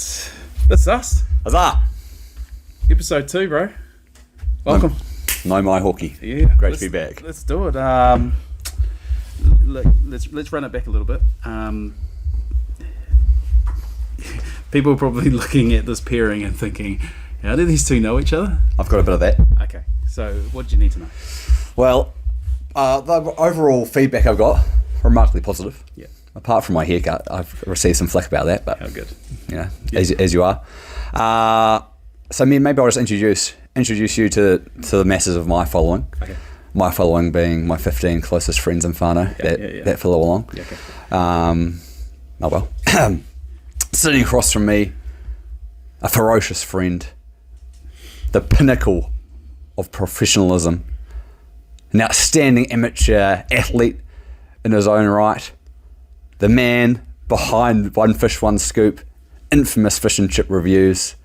right. That's us. Huzzah! Episode 2, bro. Welcome. No my hockey. Yeah. Great to be back. Let's do it. Let's run it back a little bit. People are probably looking at this pairing and thinking, how do these two know each other? I've got a bit of that. Okay. So what do you need to know? Well, the overall feedback I've got, remarkably positive. Yeah. Apart from my haircut, I've received some flack about that, but How good. you know, as you are. So maybe I'll just introduce you to the masses of my following. Okay. My following being my 15 closest friends in whānau that follow along. Yeah, okay. Oh well. Sitting across from me, a ferocious friend, the pinnacle of professionalism, an outstanding amateur athlete in his own right, the man behind One Fish, One Scoop, infamous fish and chip reviews,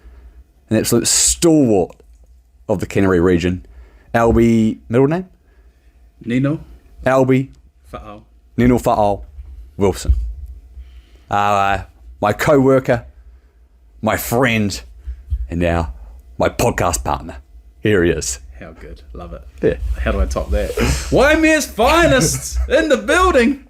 an absolute stalwart of the Canterbury region, Albie, middle name? Nino. Albie Fa'au. Nino Fa'au Wilson. My co-worker, my friend, and now my podcast partner. Here he is. How good. Love it. Yeah. How do I top that? Waimere's finest in the building.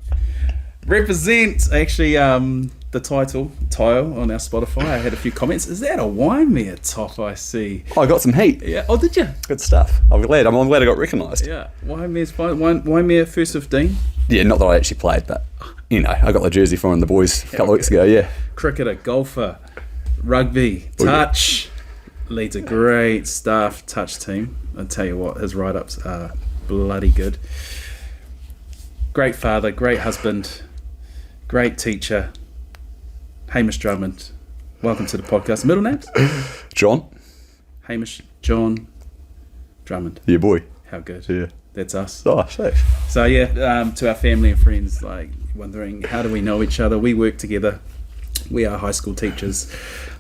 Represent, actually, the title on our Spotify. I had a few comments. Is that a Waimea top I see? Oh, I got some heat. Yeah. Oh, did you? Good stuff. I'm glad I got recognised. Yeah. Waimere's fine. Waimea first 15. Yeah, not that I actually played, but you know, I got the jersey from the boys a couple of weeks ago. Yeah. Cricketer, golfer, rugby, touch. Leads a great staff touch team. I'll tell you what, his write-ups are bloody good. Great father, great husband, great teacher. Hamish Drummond, welcome to the podcast. Middle names? John. Hamish John Drummond. Yeah, boy. How good. Yeah. That's us. Oh, thanks. So yeah, to our family and friends, like wondering how do we know each other? We work together. We are high school teachers.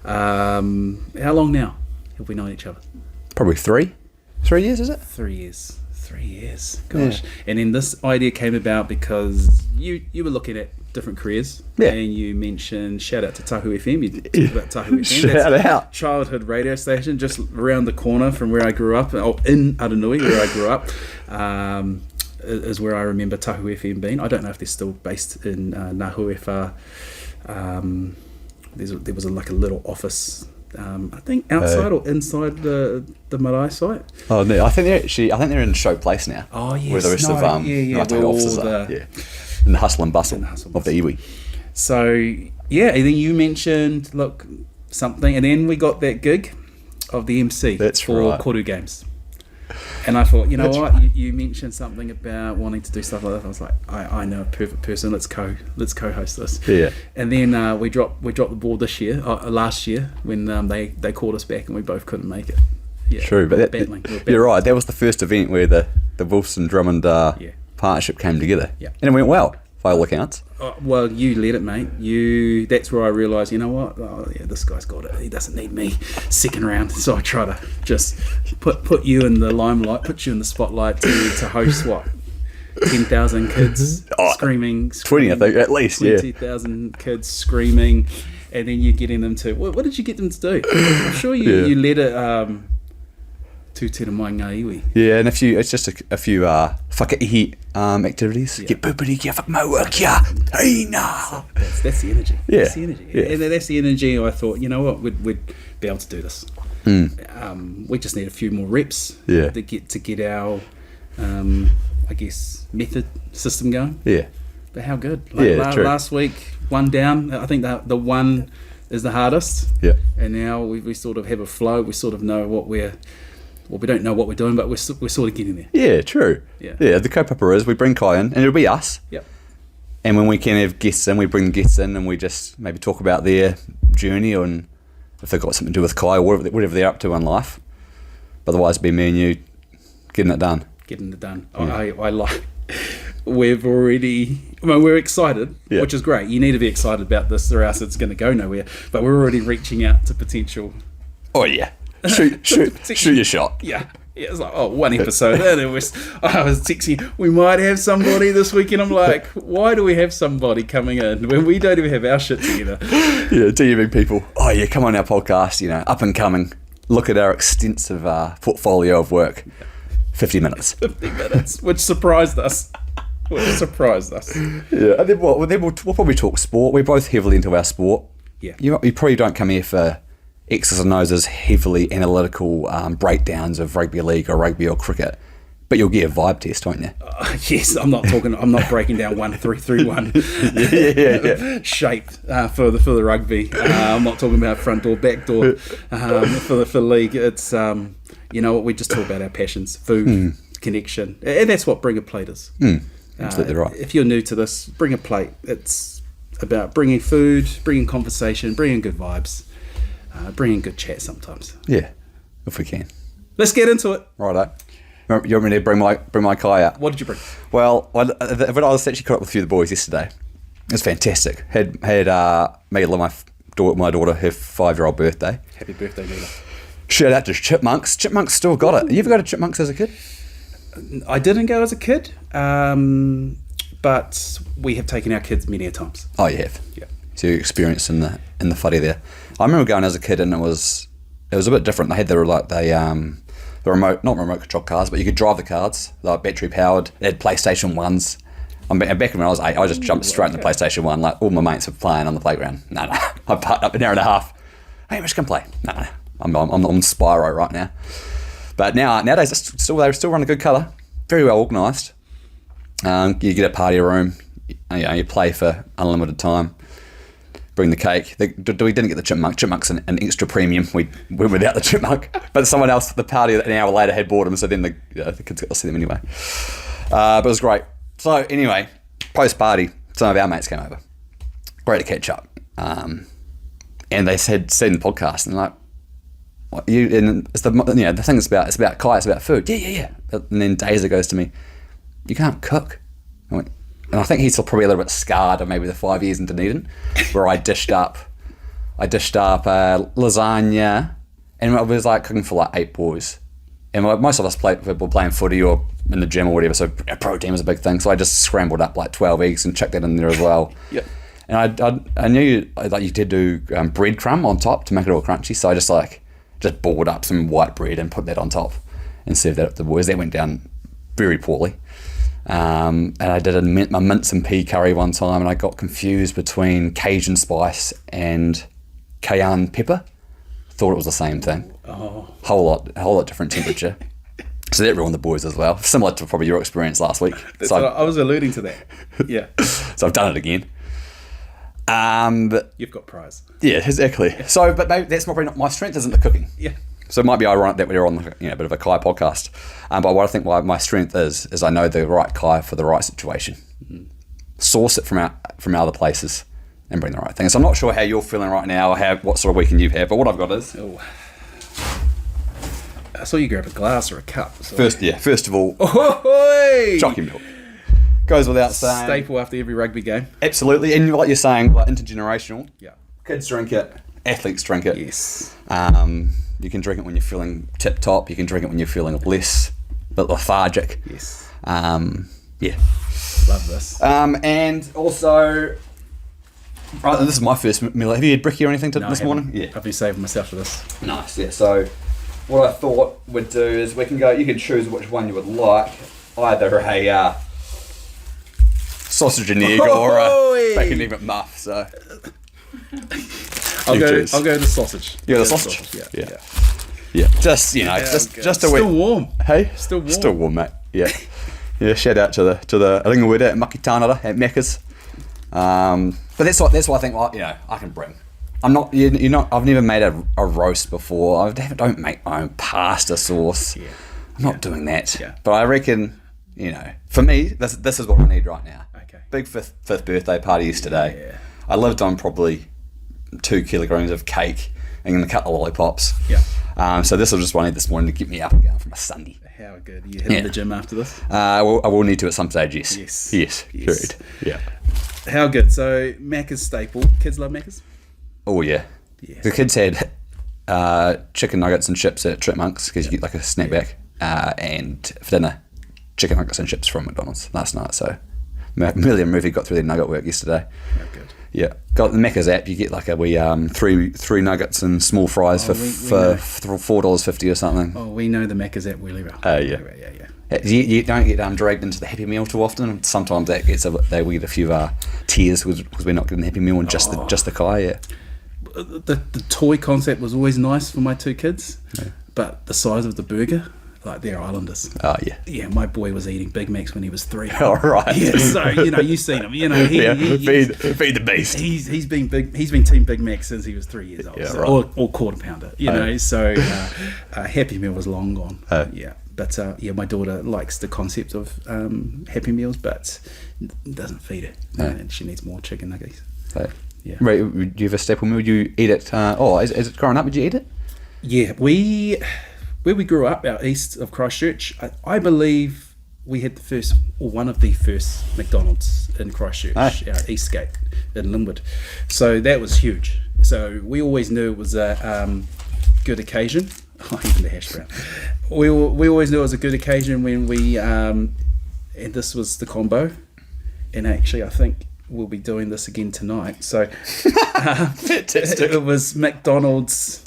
How long now have we known each other? Probably 3 years, is it? 3 years. 3 years. Gosh. Yeah. And then this idea came about because you were looking at different careers. Yeah. And you mentioned, shout out to Tahu FM. You talked about Tahu FM. Shout out. Childhood radio station just around the corner from where I grew up. In Aranui, where I grew up. Is where I remember Tahu FM being. I don't know if they're still based in Nahuefa. There was like a little office, I think outside or inside the marae site. Oh no, I think they're in Show Place now. Oh yes, where the rest of Ngāti offices are. Yeah, in the hustle and bustle of the iwi. So yeah, and then you mentioned something, and then we got that gig of the MC for Koru Games. And I thought, you know what? You mentioned something about wanting to do stuff like that. I was like, I know a perfect person. Let's co-host this. Yeah. And then we dropped the ball this year, last year when they called us back and we both couldn't make it. Yeah. True, but you're right. That was the first event where the Wilson Drummond partnership came together. Yeah. And it went well, by all accounts. Well, you led it, mate. That's where I realised, you know what? Oh, yeah, this guy's got it. He doesn't need me second round. So I try to just put you in the limelight, put you in the spotlight to host what? 10,000 kids screaming. 20, I think, at least, 20,000 kids screaming. And then you're getting them to... What did you get them to do? I'm sure you led it... To te mai ngā iwi. Yeah, and it's just a few whakaihi activities. Get pupuri kia whakamaua kia heina. That's the energy. Yeah. That's the energy. Yeah. And that's the energy I thought, you know what, we'd be able to do this. We just need a few more reps to get our, I guess, method system going. Yeah. But how good. True. Last week, one down. I think the one is the hardest. Yeah. And now we sort of have a flow. We sort of know we don't know what we're doing, but we're sort of getting there. Yeah, true. Yeah, the kaupapa is we bring Kai in, and it'll be us. Yep. And when we can have guests in, we bring guests in, and we just maybe talk about their journey and if they've got something to do with Kai or whatever they're up to in life. But otherwise, it'll be me and you getting it done. I like. We're excited, which is great. You need to be excited about this, or else it's going to go nowhere. But we're already reaching out to potential. Oh yeah. Shoot your shot. Yeah. Yeah, it's like, one episode in, and I was texting, we might have somebody this weekend. I'm like, why do we have somebody coming in when we don't even have our shit together? Yeah, DMing people. Oh yeah, come on our podcast. Up and coming. Look at our extensive portfolio of work. 50 minutes. 50 minutes, which surprised us. Yeah, and then we'll probably talk sport. We're both heavily into our sport. Yeah. You probably don't come here for X's and O's, heavily analytical breakdowns of rugby league or rugby or cricket, but you'll get a vibe test, won't you? Yes, I'm not breaking down 1-3-3-1 shape for the rugby. I'm not talking about front door, back door for the league. It's what we just talk about our passions, food, connection, and that's what Bring a Plate is. Absolutely right. If you're new to this, Bring a Plate. It's about bringing food, bringing conversation, bringing good vibes. Bringing good chat sometimes. Yeah, if we can. Let's get into it. Righto. You want me to bring my kai out? What did you bring? Well, when I was actually caught up with a few of the boys yesterday, it was fantastic. Had Mila, my daughter, her 5-year-old birthday. Happy birthday, Mila. Shout out to Chipmunks. Chipmunks still got it. You ever go to Chipmunks as a kid? I didn't go as a kid, but we have taken our kids many a times. Oh, you have? Yeah. So you experienced in the footy there. I remember going as a kid, and it was a bit different. They had the remote, not remote control cars, but you could drive the cars. They were battery powered. They had PlayStation 1s. Back when I was 8, I just jumped straight into PlayStation 1. Like all my mates were playing on the playground. No. I parked up an hour and a half. Hey, Hamish, come play. No. I'm on Spyro right now. But nowadays they still run a good colour. Very well organised. You get a party room. You play for unlimited time. Bring the cake. We didn't get the chipmunk. Chipmunk's an extra premium. We went without the chipmunk. But someone else at the party an hour later had bought them, so then the kids got to see them anyway. But it was great. So anyway, post-party, some of our mates came over. Great to catch up. And they said in the podcast, and like, what, and it's the thing is it's about kai, it's about food. Yeah. And then Daza goes to me, you can't cook. I went, and I think he's still probably a little bit scarred of maybe the 5 years in Dunedin, where I dished up lasagna, and it was like cooking for like 8 boys. And most of us were playing footy or in the gym or whatever, so protein was a big thing. So I just scrambled up like 12 eggs and chucked that in there as well. Yeah. And I knew you did do breadcrumb on top to make it all crunchy, so I just boiled up some white bread and put that on top and served that up to the boys. That went down very poorly. And I did a mince and pea curry one time, and I got confused between Cajun spice and cayenne pepper. Thought it was the same thing. Oh, Whole lot different temperature. So that ruined the boys as well. Similar to probably your experience last week. I was alluding to that. Yeah. So I've done it again. You've got prize. Yeah, exactly. Yeah. So, but maybe that's probably not my strength. Isn't the cooking? Yeah. So it might be ironic that we're on a bit of a kai podcast. But what I think my strength is I know the right kai for the right situation. Mm-hmm. Source it from other places and bring the right thing. So I'm not sure how you're feeling right now or what sort of weekend you've had, but what I've got is... Oh. I saw you grab a glass or a cup. So. First of all, jockey milk. Goes without saying. Staple after every rugby game. Absolutely. And like you're saying, like intergenerational. Yeah. Kids drink it. Athletes drink it. Yes. You can drink it when you're feeling tip-top. You can drink it when you're feeling less, but lethargic. Yes. Yeah. Love this. And also... Right, this is my first meal. Have you had brekkie or anything this morning? Yeah. I've been saving myself for this. Nice, yeah. So what I thought we'd do is you can choose which one you would like. Either a sausage and egg or a bacon egg McMuff. So I'll go the sausage. You go the sausage? Yeah. Just just a still warm. Hey? Still warm, mate. Yeah. Yeah, shout out to the I think we're at Makikihi at Macca's. But that's what I think. Well, I can bring. I'm not. You're not. I've never made a roast before. I don't make my own pasta sauce. Yeah. I'm not doing that. Yeah. But I reckon, for me, this is what I need right now. Okay. Big fifth birthday party yesterday. Yeah. I lived on probably 2 kilograms of cake and a couple of lollipops. Yeah. So this was just what I need this morning to get me up and going from a Sunday. How good. Are you hitting the gym after this? I will need to at some stage. Yes. Yes. Good. Yeah. How good. So Macca's staple. Kids love Macca's? Oh yeah. The kids had chicken nuggets and chips at Chipmunks because you get like a snack back. and for dinner, chicken nuggets and chips from McDonald's last night. So Millie and Murphy got through their nugget work yesterday. Oh, good. Yeah, got the Macca's app. You get like a three nuggets and small fries for $4.50 or something. Oh, we know the Macca's app really well. Yeah. You don't get dragged into the Happy Meal too often. Sometimes that gets we get a few tears because we're not getting the Happy Meal and just the kai. Yeah. The toy concept was always nice for my 2 kids, but the size of the burger, like they're islanders. Oh yeah. Yeah, my boy was eating Big Macs when he was 3. All right. Yeah, so you've seen him. Feed the beast. He's been Team Big Mac since he was 3 years old. Yeah, so, right. or quarter pounder. So Happy Meal was long gone. Yeah. But my daughter likes the concept of Happy Meals, but doesn't feed her. And she needs more chicken nuggets. Yeah. Right, do you have a staple meal? You eat it? Is it growing up? Did you eat it? Yeah, where we grew up, out east of Christchurch, I believe we had one of the first McDonald's in Christchurch, our Eastgate in Linwood. So that was huge. So we always knew it was a good occasion. Oh, even the hash brown. We always knew it was a good occasion when we, and this was the combo. And actually, I think we'll be doing this again tonight. So it was McDonald's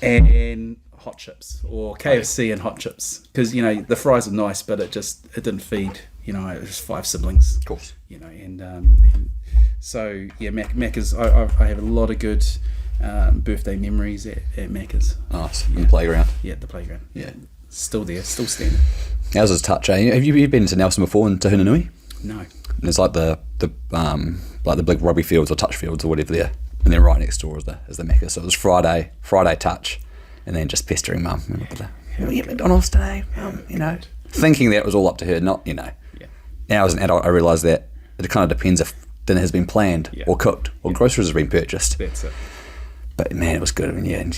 and hot chips, or KFC and hot chips, because the fries are nice, but it didn't feed. It was 5 siblings, of course. And so Macca's. I have a lot of good birthday memories at Macca's. Nice. In the playground. Yeah, the playground. Yeah, still there, still standing. How's his touch? Have you been to Nelson before in Te Hunanui? No. And it's like the big rugby fields or touch fields or whatever there, and then right next door is the Macca. So it was Friday touch, and then just pestering mum. We at McDonald's today, thinking that it was all up to her, not Yeah. Now as an adult, I realise that it kind of depends if dinner has been planned or cooked or groceries have been purchased. That's it. But man, it was good. And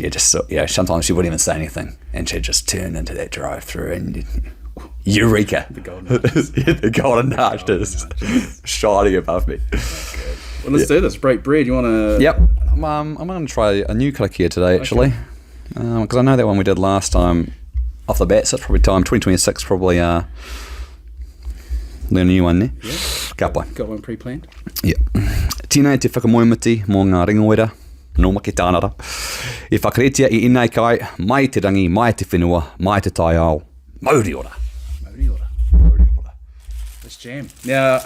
sometimes she wouldn't even say anything, and she'd just turn into that drive-through and. Eureka! The golden arches. The golden arch is shining above me. Okay. Well, let's do this. Break bread. You want to? Yep. I'm going to try a new karakia today, actually, because I know that one we did last time off the bat. So it's probably time 2026. Probably learn a new one there. Yeah. Got one pre-planned. Yep. Tēnei te whakamoemiti mō ngā ringoera. No maki tānara. E whakaretia I inai kai, mai te rangi, mai te whenua, mai te tai ao. Mauri ora. Let's jam. Now,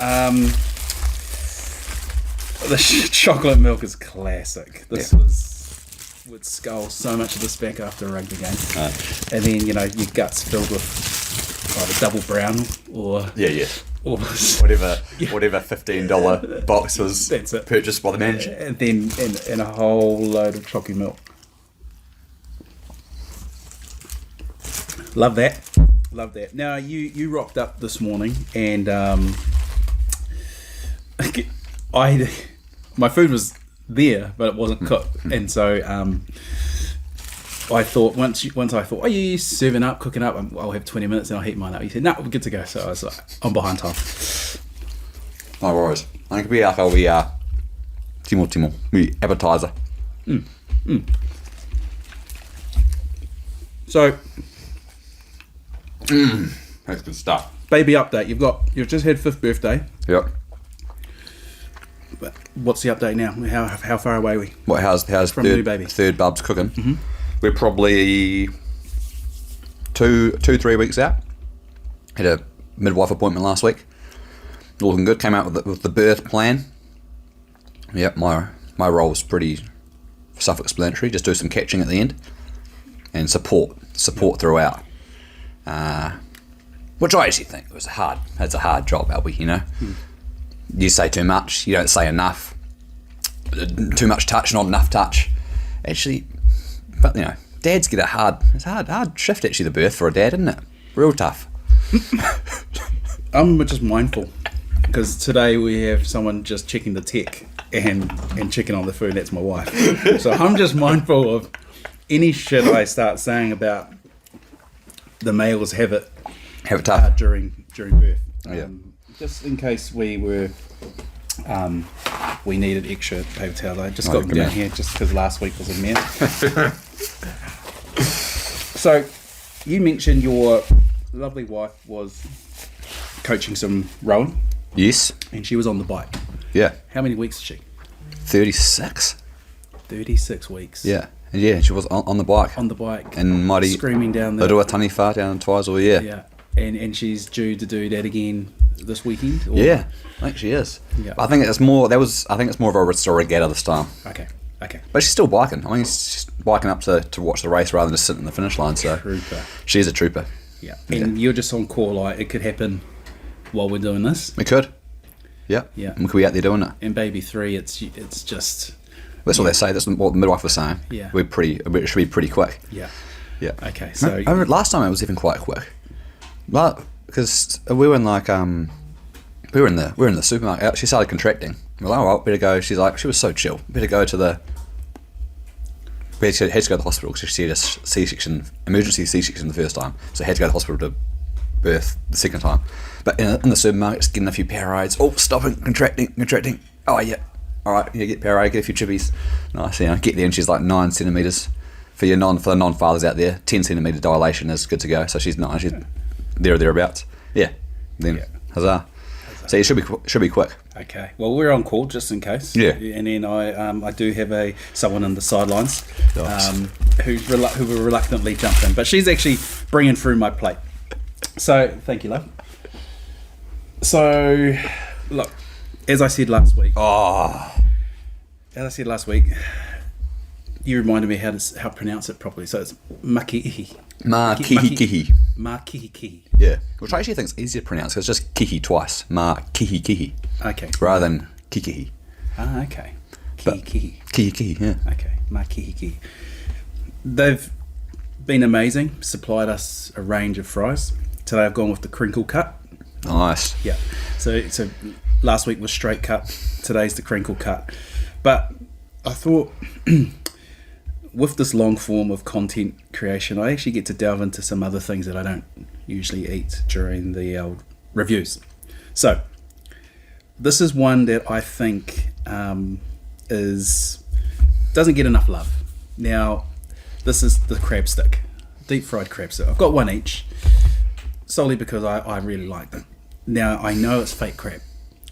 the chocolate milk is classic. This would scull so much of this back after a rugby game. And then, your guts filled with either double brown or... Or whatever $15 box was purchased by the manager. And then and a whole load of chocolate milk. Love that. Now you rocked up this morning, and my food was there, but it wasn't cooked, and so I thought once I thought, are you serving up, cooking up? I'll have 20 minutes and I'll heat mine up. He said, no, we're good to go. So I was like, I'm behind time. No worries. I think we are timo we appetizer. So. That's good stuff. Baby update. You've just had 5th birthday. Yep. But what's the update now? How far away are we? What? How's from new baby? Third bub's cooking? Mm-hmm. We're probably 2-3 weeks out. Had a midwife appointment last week. Looking good. Came out with the birth plan. Yep. My role was pretty self-explanatory. Just do some catching at the end and support throughout. Which I actually think it's a hard job, Albie, You say too much, you don't say enough. Too much touch, not enough touch. Actually, but dads get it's a hard shift actually, the birth for a dad, isn't it? Real tough. I'm just mindful, because today we have someone just checking the tech and checking on the food. That's my wife. So I'm just mindful of any shit I start saying about the males have it tough during birth. Yeah. Just in case we needed extra paper towel. I just got them down here just because last week was a mess. So you mentioned your lovely wife was coaching some rowing, Yes. and she was on the bike. Yeah. How many weeks is she? 36. 36 weeks. Yeah. And yeah, she was on the bike. On the bike. And mighty screaming down there. Rua Tani Wha down in Twizel, yeah. Yeah. And she's due to do that again this weekend? Or? Yeah, I think she is. Yeah. But I think it's more. I think it's more of a regatta this time. Okay. But she's still biking. I mean, she's biking up to watch the race rather than just sitting in the finish line. So Trooper. she's a trooper. Yeah. And you're just on call, like, it could happen while we're doing this. We could. Yeah. Yeah. And we could be out there doing it. And baby 3, it's just... That's what they say. That's what the midwife was saying. Yeah. It should be pretty quick. Yeah. Yeah. Okay, so... I remember last time it was even quite quick. Because we were in like we were in the supermarket. She started contracting. We're like, oh well, better go. She was so chill. Better go to the. We had to go to the hospital because she had a C-section, emergency C-section the first time, so had to go to the hospital to birth the second time. But in the supermarket, just getting a few Powerades. Oh, stopping, contracting. Oh yeah, all right, yeah, get Powerade, get a few chippies. Nice, get there, and she's like 9 centimeters. For the non-fathers out there, 10 centimeter dilation is good to go. So she's there or thereabouts. Yeah. Then huzzah. So it should be quick. Okay. Well, we're on call just in case. Yeah. And then I do have someone in the sidelines who reluctantly jumped in, but she's actually bringing through my plate. So thank you, love. So look, as I said last week. You reminded me how to pronounce it properly. So it's Makikihi. Makikihi. Yeah. Which I actually think is easier to pronounce because it's just kihi twice. Makikihi. Okay. Rather than kikihi. Ah, okay. Kihi. Kihi, yeah. Okay. Makikihi. They've been amazing. Supplied us a range of fries. Today I've gone with the crinkle cut. Nice. Yeah. So last week was straight cut. Today's the crinkle cut. But I thought... with this long form of content creation, I actually get to delve into some other things that I don't usually eat during the reviews. So, this is one that I think doesn't get enough love. Now, this is the crab stick, deep fried crab stick. I've got one each, solely because I really like them. Now, I know it's fake crab.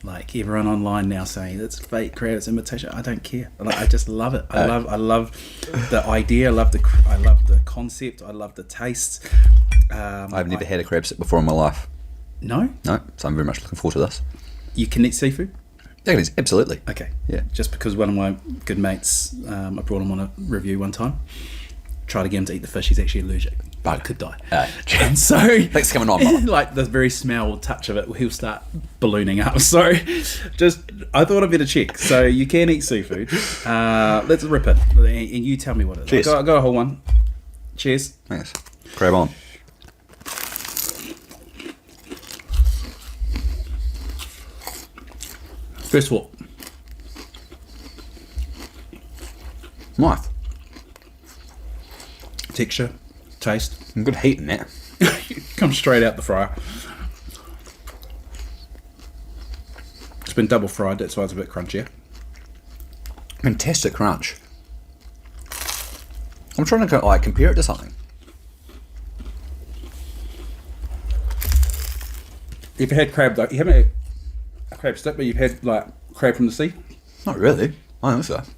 Like everyone online now saying it's fake crab, it's imitation. I don't care. I just love it. I love the idea. I love the concept. I love the taste. I've never had a crab stick before in my life. No. So I'm very much looking forward to this. You can eat seafood? Yeah, absolutely. Okay. Yeah. Just because one of my good mates, I brought him on a review one time. Tried to get him to eat the fish. He's actually allergic. Bug. Could die. And so thanks for coming on. Like the very smell or touch of it, he'll start ballooning up. So I thought I'd better check. So you can eat seafood. Let's rip it, and you tell me what it is. Cheers. I got a whole one. Cheers. Thanks. Crab on. First of all, Nice. texture, taste. Some good heat in that. Comes straight out the fryer. It's been double fried, that's why it's a bit crunchier. Fantastic crunch. I'm trying to compare it to something. You've had crab though. You haven't had a crab stick, but you've had like crab from the sea. Not really. I don't think so.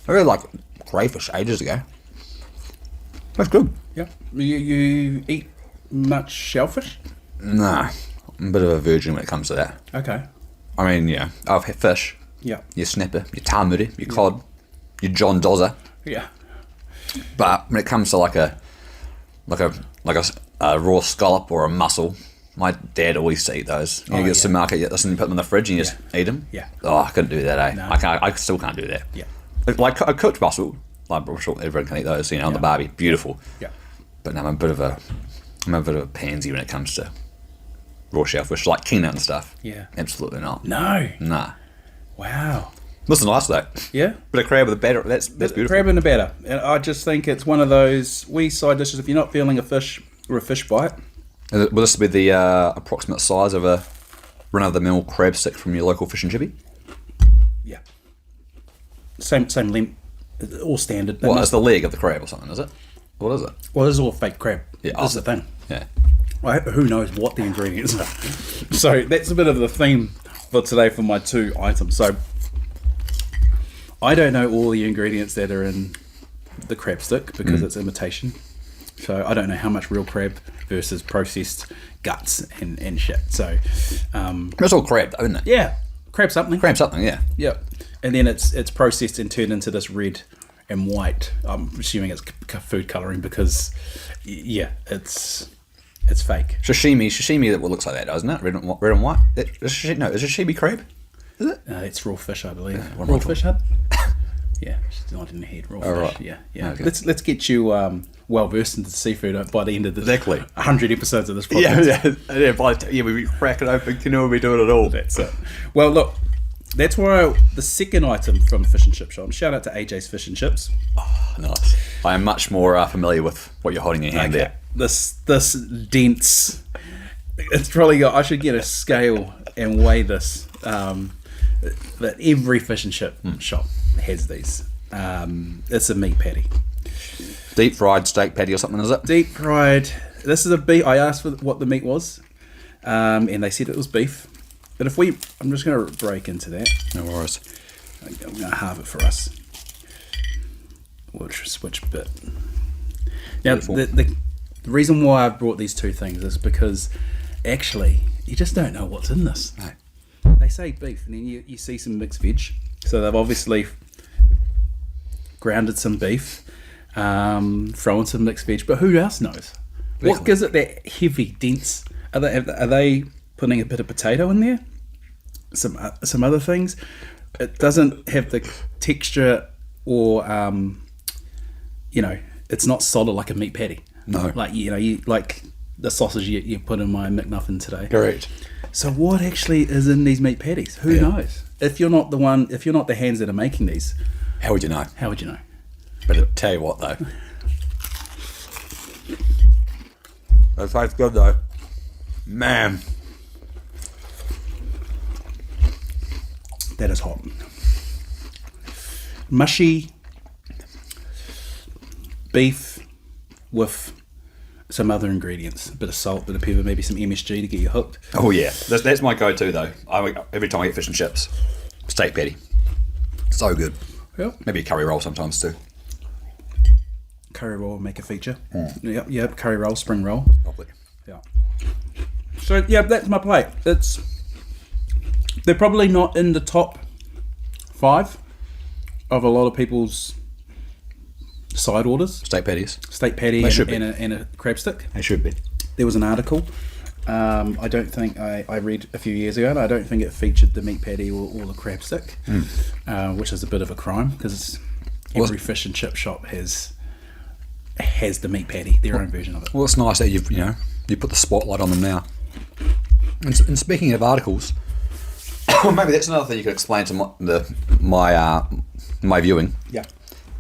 I really like crayfish ages ago. That's good. Yeah. You eat much shellfish? Nah. I'm a bit of a virgin when it comes to that. Okay. I mean, yeah. I've had fish. Yeah. Your snapper, your tamuri, your cod, your John Dozza. Yeah. But when it comes to like a raw scallop or a mussel, my dad always used to eat those. You get to the market, and you put them in the fridge and you just eat them. Yeah. Oh, I couldn't do that, eh? No. I still can't do that. Yeah. Like a cooked mussel, like I'm sure everyone can eat those, on the barbie, beautiful. Yeah. But no, I'm a bit of a pansy when it comes to raw shellfish, like king nut and stuff. Yeah. Absolutely not. No. Nah. Wow. Listen, nice though. Yeah. Bit of crab with a batter. That's beautiful. Crab in a batter. And I just think it's one of those wee side dishes. If you're not feeling a fish or a fish bite. Will this be the approximate size of a run-of-the-mill crab stick from your local fish and chippy? Yeah. Same length. All standard. What, it's the leg of the crab or something, is it? What is it? Well, this is all fake crab. Yeah, That's the thing. Yeah. Who knows what the ingredients are? So that's a bit of the theme for today for my 2 items. So I don't know all the ingredients that are in the crab stick because it's imitation. So I don't know how much real crab versus processed guts and shit. So It's all crab, though, isn't it? yeah, crab something. Crab something, yeah. Yeah, and then it's processed and turned into this red and white. I'm assuming it's food coloring because it's fake. Sashimi that looks like that, doesn't it? Red and white. Is sashimi crab? Is it? It's raw fish, I believe. what am I Raw fish hut. Yeah, she's not in the head. Raw fish. Right. Yeah. Okay. Let's get you well versed into seafood by the end of the Exactly. 100 episodes of this podcast. We crack it open, we'll be doing it all. That's it. Well, look, that's why the second item from Fish and Chip Shop. Shout out to AJ's Fish and Chips. Nice. I am much more familiar with what you're holding in your hand there. This dense. It's probably got. I should get a scale and weigh this. That every fish and chip shop has these. It's a meat patty. Deep fried steak patty or something, is it? Deep fried. This is a beef. I asked for what the meat was, and they said it was beef. But I'm just going to break into that. No worries. I'm going to halve it for us. Which bit? Now, the reason why I've brought these 2 things is because actually you just don't know what's in this. No. They say beef, and then you see some mixed veg. So they've obviously grounded some beef, thrown some mixed veg. But who else knows? What gives it that heavy, dense? Are they putting a bit of potato in there? Some other things. It doesn't have the texture or it's not solid like a meat patty. No. Like you like the sausage you put in my McMuffin today. Correct. So what actually is in these meat patties? Who knows? If you're not the hands that are making these, How would you know? how would you know? But I tell you what, though. That tastes good, though. Man. That is hot. Mushy beef with some other ingredients. A bit of salt, a bit of pepper, maybe some MSG to get you hooked. Oh, yeah. That's my go-to, though. Every time I get fish and chips, steak patty. So good. Yep. Maybe a curry roll sometimes, too. Curry roll make a feature. Yep. Curry roll, spring roll. Lovely. Yeah. So yeah, that's my plate. They're probably not in the top 5 of a lot of people's side orders. Steak patties. Steak patty and a crab stick. They should be. There was an article. I don't think I read a few years ago, and I don't think it featured the meat patty or the crab stick, which is a bit of a crime because every fish and chip shop has the meat patty, their own version of it. Well, it's nice that you put the spotlight on them now. And speaking of articles, maybe that's another thing you could explain to my viewing. Yeah.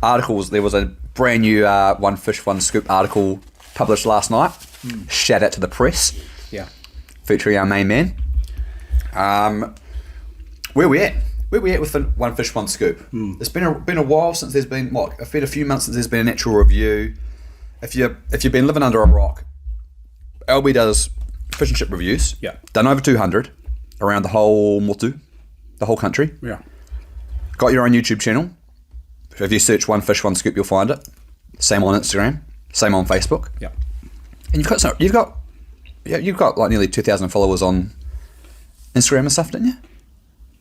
Articles. There was a brand new One Fish One Scoop article published last night. Shout out to the press. Yeah. Featuring our main man. Where we at? Where we at with One Fish One Scoop? It's been a while since there's been a few months since there's been an actual review. If you've been living under a rock, LB does fish and chip reviews. Yeah. Done over 200 around the whole motu, the whole country. Yeah. Got your own YouTube channel. If you search One Fish One Scoop, you'll find it. Same on Instagram. Same on Facebook. Yeah. And you've got like nearly 2,000 followers on Instagram and stuff, didn't you?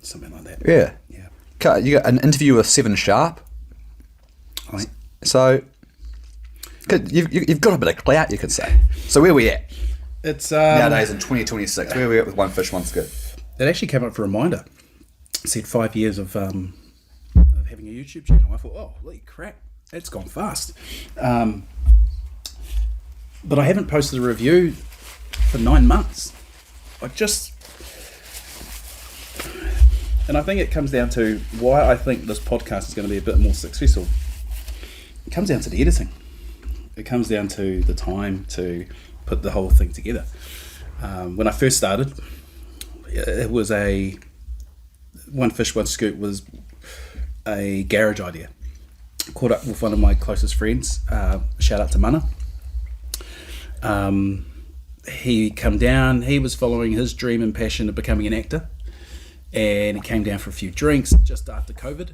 Something like that. Yeah. Yeah. You got an interview with 7 Sharp. Right. So you've got a bit of clout, you could say. So where we at? It's Nowadays in 2026, where are we at with One Fish One Scoop? It actually came up for a reminder. It said 5 years of having a YouTube channel. I thought, oh, holy crap, that's gone fast. But I haven't posted a review for 9 months. And I think it comes down to why I think this podcast is going to be a bit more successful. It comes down to the editing. It comes down to the time to put the whole thing together. When I first started, it was One Fish One Scoop was a garage idea. caught up with one of my closest friends. Shout out to Mana. He come down. He was following his dream and passion of becoming an actor, and he came down for a few drinks just after COVID.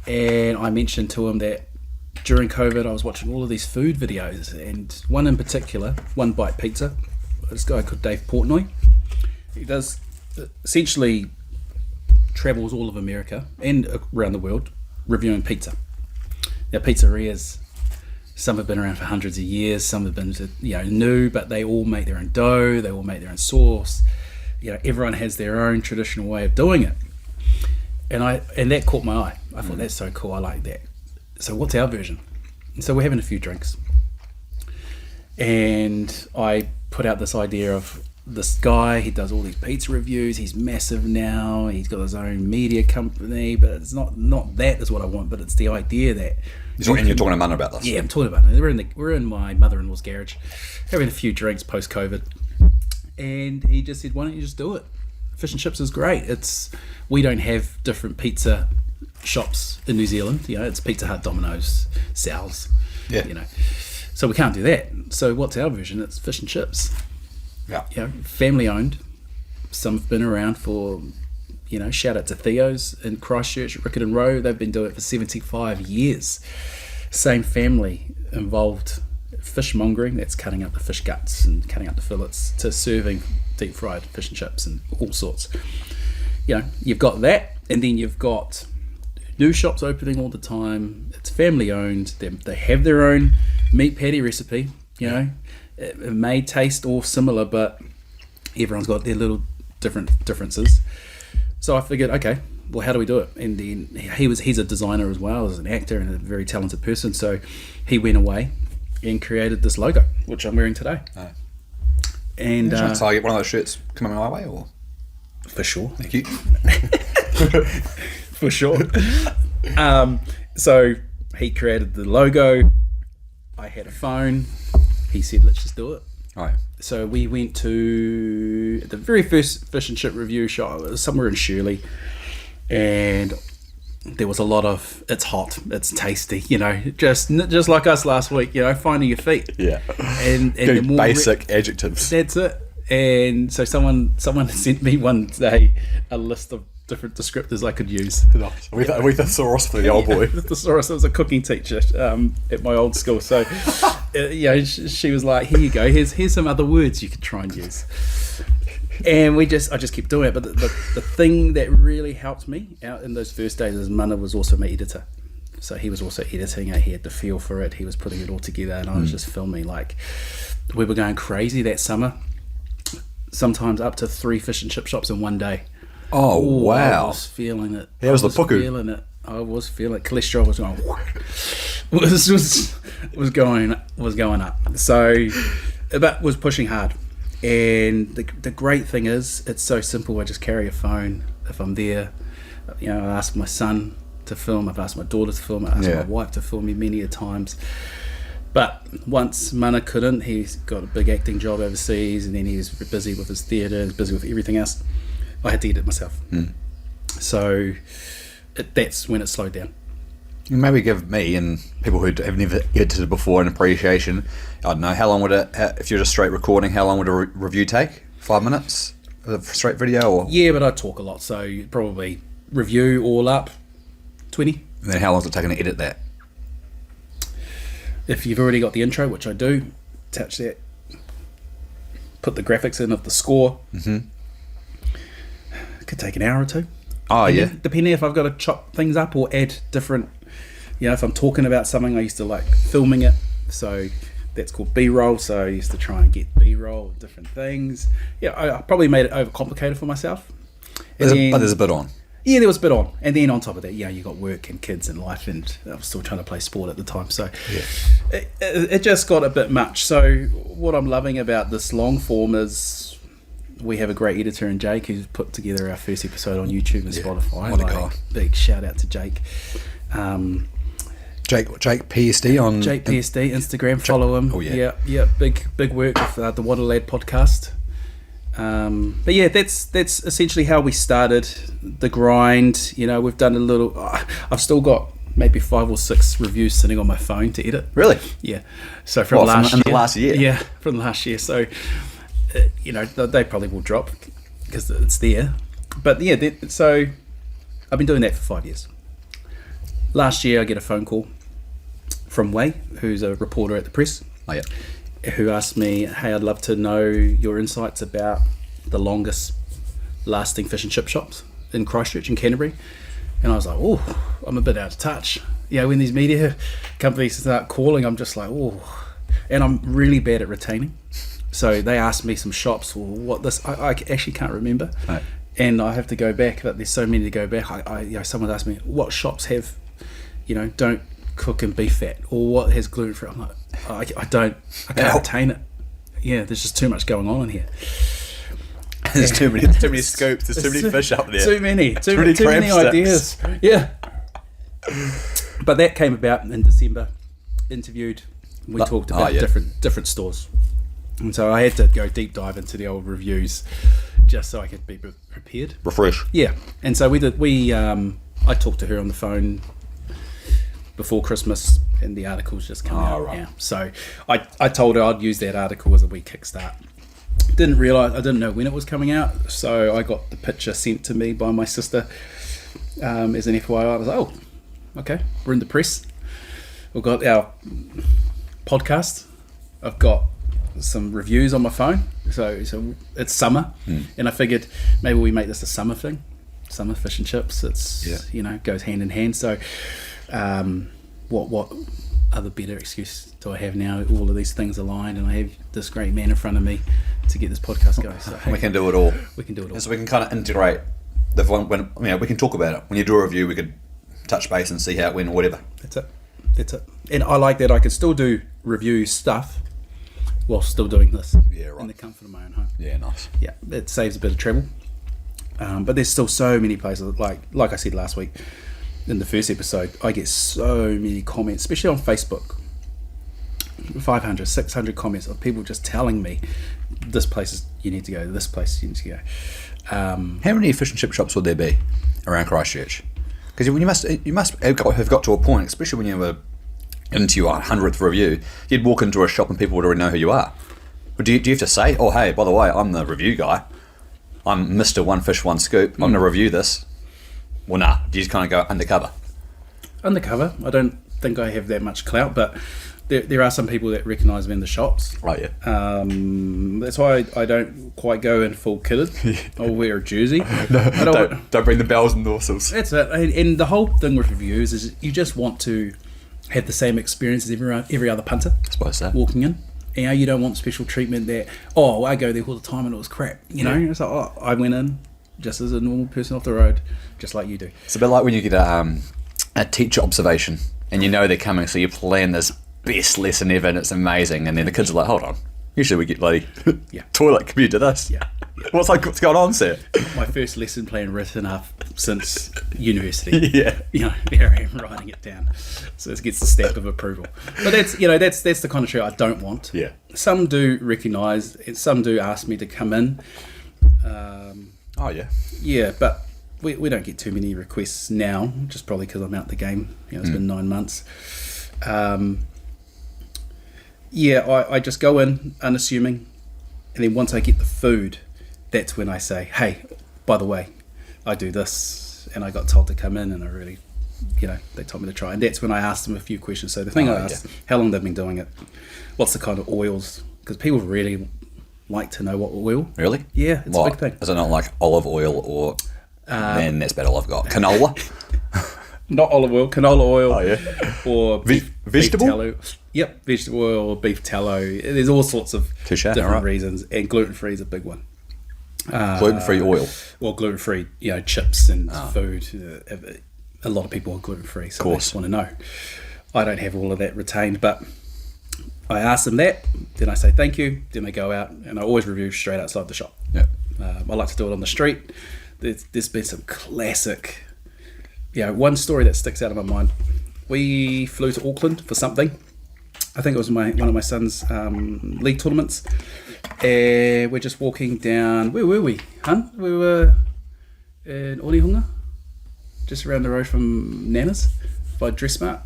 And I mentioned to him that during COVID I was watching all of these food videos, and one in particular, One Bite Pizza. This guy called Dave Portnoy. He does essentially travels all of America and around the world reviewing pizza. Now, pizzerias, some have been around for hundreds of years, some have been new, but they all make their own dough, they all make their own sauce. Everyone has their own traditional way of doing it. And that caught my eye. I thought, that's so cool, I like that. So what's our version? And so we're having a few drinks. And I put out this idea of this guy, he does all these pizza reviews, he's massive now, he's got his own media company, but it's not that is what I want, but it's the idea that... And you're talking to Mana about this? Yeah, I'm talking about it. We're in my mother-in-law's garage, having a few drinks post-COVID, and he just said, why don't you just do it? Fish and chips is great. We don't have different pizza shops in New Zealand, it's Pizza Hut, Domino's, Sal's, so we can't do that. So what's our version? It's fish and chips. Yeah. Family owned. Some have been around for, shout out to Theo's in Christchurch, Riccarton Row. They've been doing it for 75 years. Same family involved fishmongering, that's cutting up the fish guts and cutting up the fillets, to serving deep fried fish and chips and all sorts. You've got that, and then you've got new shops opening all the time. It's family owned. They have their own meat patty recipe. It may taste all similar, but everyone's got their little differences. So I figured, okay, well, how do we do it? And then he's a designer as well as an actor and a very talented person. So he went away and created this logo, which I'm wearing today. Oh. And so I get one of those shirts coming my way, or? For sure. Thank you. For sure. So he created the logo. I had a phone. He said, let's just do it. All right. So we went to the very first fish and chip review shop. It was somewhere in Shirley. And there was a lot of, it's hot, it's tasty, just like us last week, finding your feet. Yeah. And the more basic adjectives. That's it. And so someone sent me one day a list of different descriptors I could use. We thesaurus for the old boy. The thesaurus. I was a cooking teacher at my old school, so she was like, "Here you go. Here's some other words you could try and use." And I just kept doing it. But the thing that really helped me out in those first days is Mana was also my editor, so he was also editing it. He had the feel for it. He was putting it all together, and I was just filming. Like, we were going crazy that summer. Sometimes up to 3 fish and chip shops in one day. Oh, wow. I was feeling it. That was the puku. Feeling it. I was feeling it. Cholesterol was going was going up. So, but was pushing hard. And the great thing is, it's so simple. I just carry a phone if I'm there. I ask my son to film. I've asked my daughter to film. I asked my wife to film me many a times. But once Mana couldn't, he's got a big acting job overseas, and then he's busy with his theatre, he's busy with everything else. I had to edit myself. So that's when it slowed down. Maybe give me and people who have never edited before an appreciation. I don't know, how long would it, if you're just straight recording, how long would a review take? 5 minutes? A straight video? Or? Yeah, but I talk a lot, so you'd probably review all up 20. And then how long is it taking to edit that? If you've already got the intro, which I do, attach that, put the graphics in of the score. It could take an hour or two. Oh, yeah. Depending if I've got to chop things up or add different, if I'm talking about something, I used to like filming it. So that's called B-roll. So I used to try and get B-roll of different things. Yeah, I probably made it overcomplicated for myself. But there's a bit on. Yeah, there was a bit on. And then on top of that, you got work and kids and life, and I was still trying to play sport at the time. So it just got a bit much. So what I'm loving about this long form is we have a great editor in Jake who's put together our first episode on YouTube and Spotify. What a guy. Big shout out to Jake. Jake PSD on... Jake PSD, Instagram, follow him. Oh, yeah. Yeah, big work with the Water Lad podcast. But yeah, that's essentially how we started the grind. We've done a little. I've still got maybe 5 or 6 reviews sitting on my phone to edit. Really? Yeah. So from last year. In the last year? Yeah, from last year. So, they probably will drop because it's there. But yeah, so I've been doing that for 5 years. Last year, I get a phone call from Wei, who's a reporter at the Press. Oh, yeah. Who asked me, hey, I'd love to know your insights about the longest lasting fish and chip shops in Christchurch and Canterbury. And I was like, oh, I'm a bit out of touch. When these media companies start calling, I'm just like, oh. And I'm really bad at retaining. So they asked me some shops, or what this, I actually can't remember. Right. And I have to go back, but there's so many to go back. Someone asked me, what shops have, don't cook in beef fat, or what has gluten free? I'm like, I can't retain it. Yeah, there's just too much going on in here. There's too many scoops. There's too many fish up there. Too many ideas. Yeah. But that came about in December. Interviewed. We talked about different stores, and so I had to go deep dive into the old reviews, just so I could be prepared. Refresh. Yeah, and so we did. I talked to her on the phone before Christmas, and the article's just come out now. So I told her I'd use that article as a wee kickstart. I didn't know when it was coming out, so I got the picture sent to me by my sister as an FYI. I was like, oh, okay, we're in the Press. We've got our podcast. I've got some reviews on my phone. So it's summer, and I figured maybe we make this a summer thing. Summer fish and chips. It's goes hand in hand. So what other better excuse do I have now? All of these things aligned, and I have this great man in front of me to get this podcast going. So we can do it all. We can do it all. So we can kind of integrate the when we can talk about it. When you do a review, we could touch base and see how it went or whatever. That's it. And I like that I can still do review stuff while still doing this. Yeah, right. In the comfort of my own home. Yeah, nice. Yeah, it saves a bit of travel. But there's still so many places, like I said last week in the first episode, I get so many comments, especially on Facebook. 500, 600 comments of people just telling me this place you need to go, this place you need to go. How many fish and chip shops would there be around Christchurch? Because you must have got to a point, especially when you were into your 100th review, you'd walk into a shop and people would already know who you are. But do you have to say, oh hey, by the way, I'm the review guy, I'm Mr. One Fish One Scoop, I'm going to review this? Well, nah, do you just kind of go undercover? Undercover? I don't think I have that much clout, but there are some people that recognise me in the shops. Right, yeah. That's why I don't quite go in full kitted. I'll wear a jersey. Don't bring the bells and whistles. That's it. And the whole thing with reviews is you just want to have the same experience as every other punter. I suppose so. Walking in. You don't want special treatment that, I go there all the time and it was crap. It's like, I went in just as a normal person off the road, just like you do. It's a bit like when you get a teacher observation and you know they're coming, so you plan this best lesson ever and it's amazing, and then the kids are like, hold on, usually we get bloody toilet compared to this. Yeah. What's going on, sir? My first lesson plan written up since university. Yeah. Here I am writing it down. So it gets the stamp of approval. But that's the kind of tree I don't want. Yeah. Some do recognise, some do ask me to come in. Yeah, but we don't get too many requests now, just probably because I'm out the game. It's been 9 months. I just go in unassuming, and then once I get the food, that's when I say, hey, by the way, I do this, and I got told to come in, and I really, they told me to try, and that's when I asked them a few questions. So the thing I asked, how long they've been doing it, what's the kind of oils, because people really like to know what oil. Really? Yeah, it's a big thing. Is it not like olive oil or, then that's about all I've got, canola? Not olive oil, canola oil. Oh, yeah. Or vegetable? Beef tallow. Yep, vegetable oil or beef tallow. There's all sorts of different reasons, and gluten-free is a big one. Gluten-free oil? Well, gluten-free, chips and food. A lot of people are gluten-free, so they just want to know. I don't have all of that retained, but I ask them that, then I say thank you, then they go out, and I always review straight outside the shop. Yep. I like to do it on the street. There's been some classic... one story that sticks out of my mind. We flew to Auckland for something. I think it was one of my son's league tournaments. And we're just walking down. Where were we, hun? We were in Onehunga, just around the road from Nana's. by Dressmart.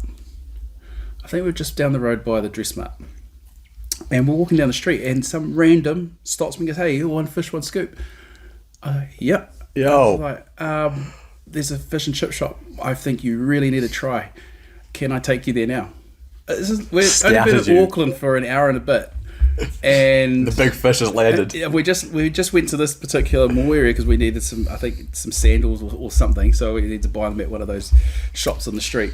I think we're just down the road by the Dressmart. And we're walking down the street and some random stops me and goes, hey, one fish, one scoop. Yep. Yo. Like, there's a fish and chip shop I think you really need to try. Can I take you there now? We've only been in Auckland for an hour and a bit. And the big fish has landed. We just went to this particular mall area because we needed some sandals or something, so we needed to buy them at one of those shops on the street.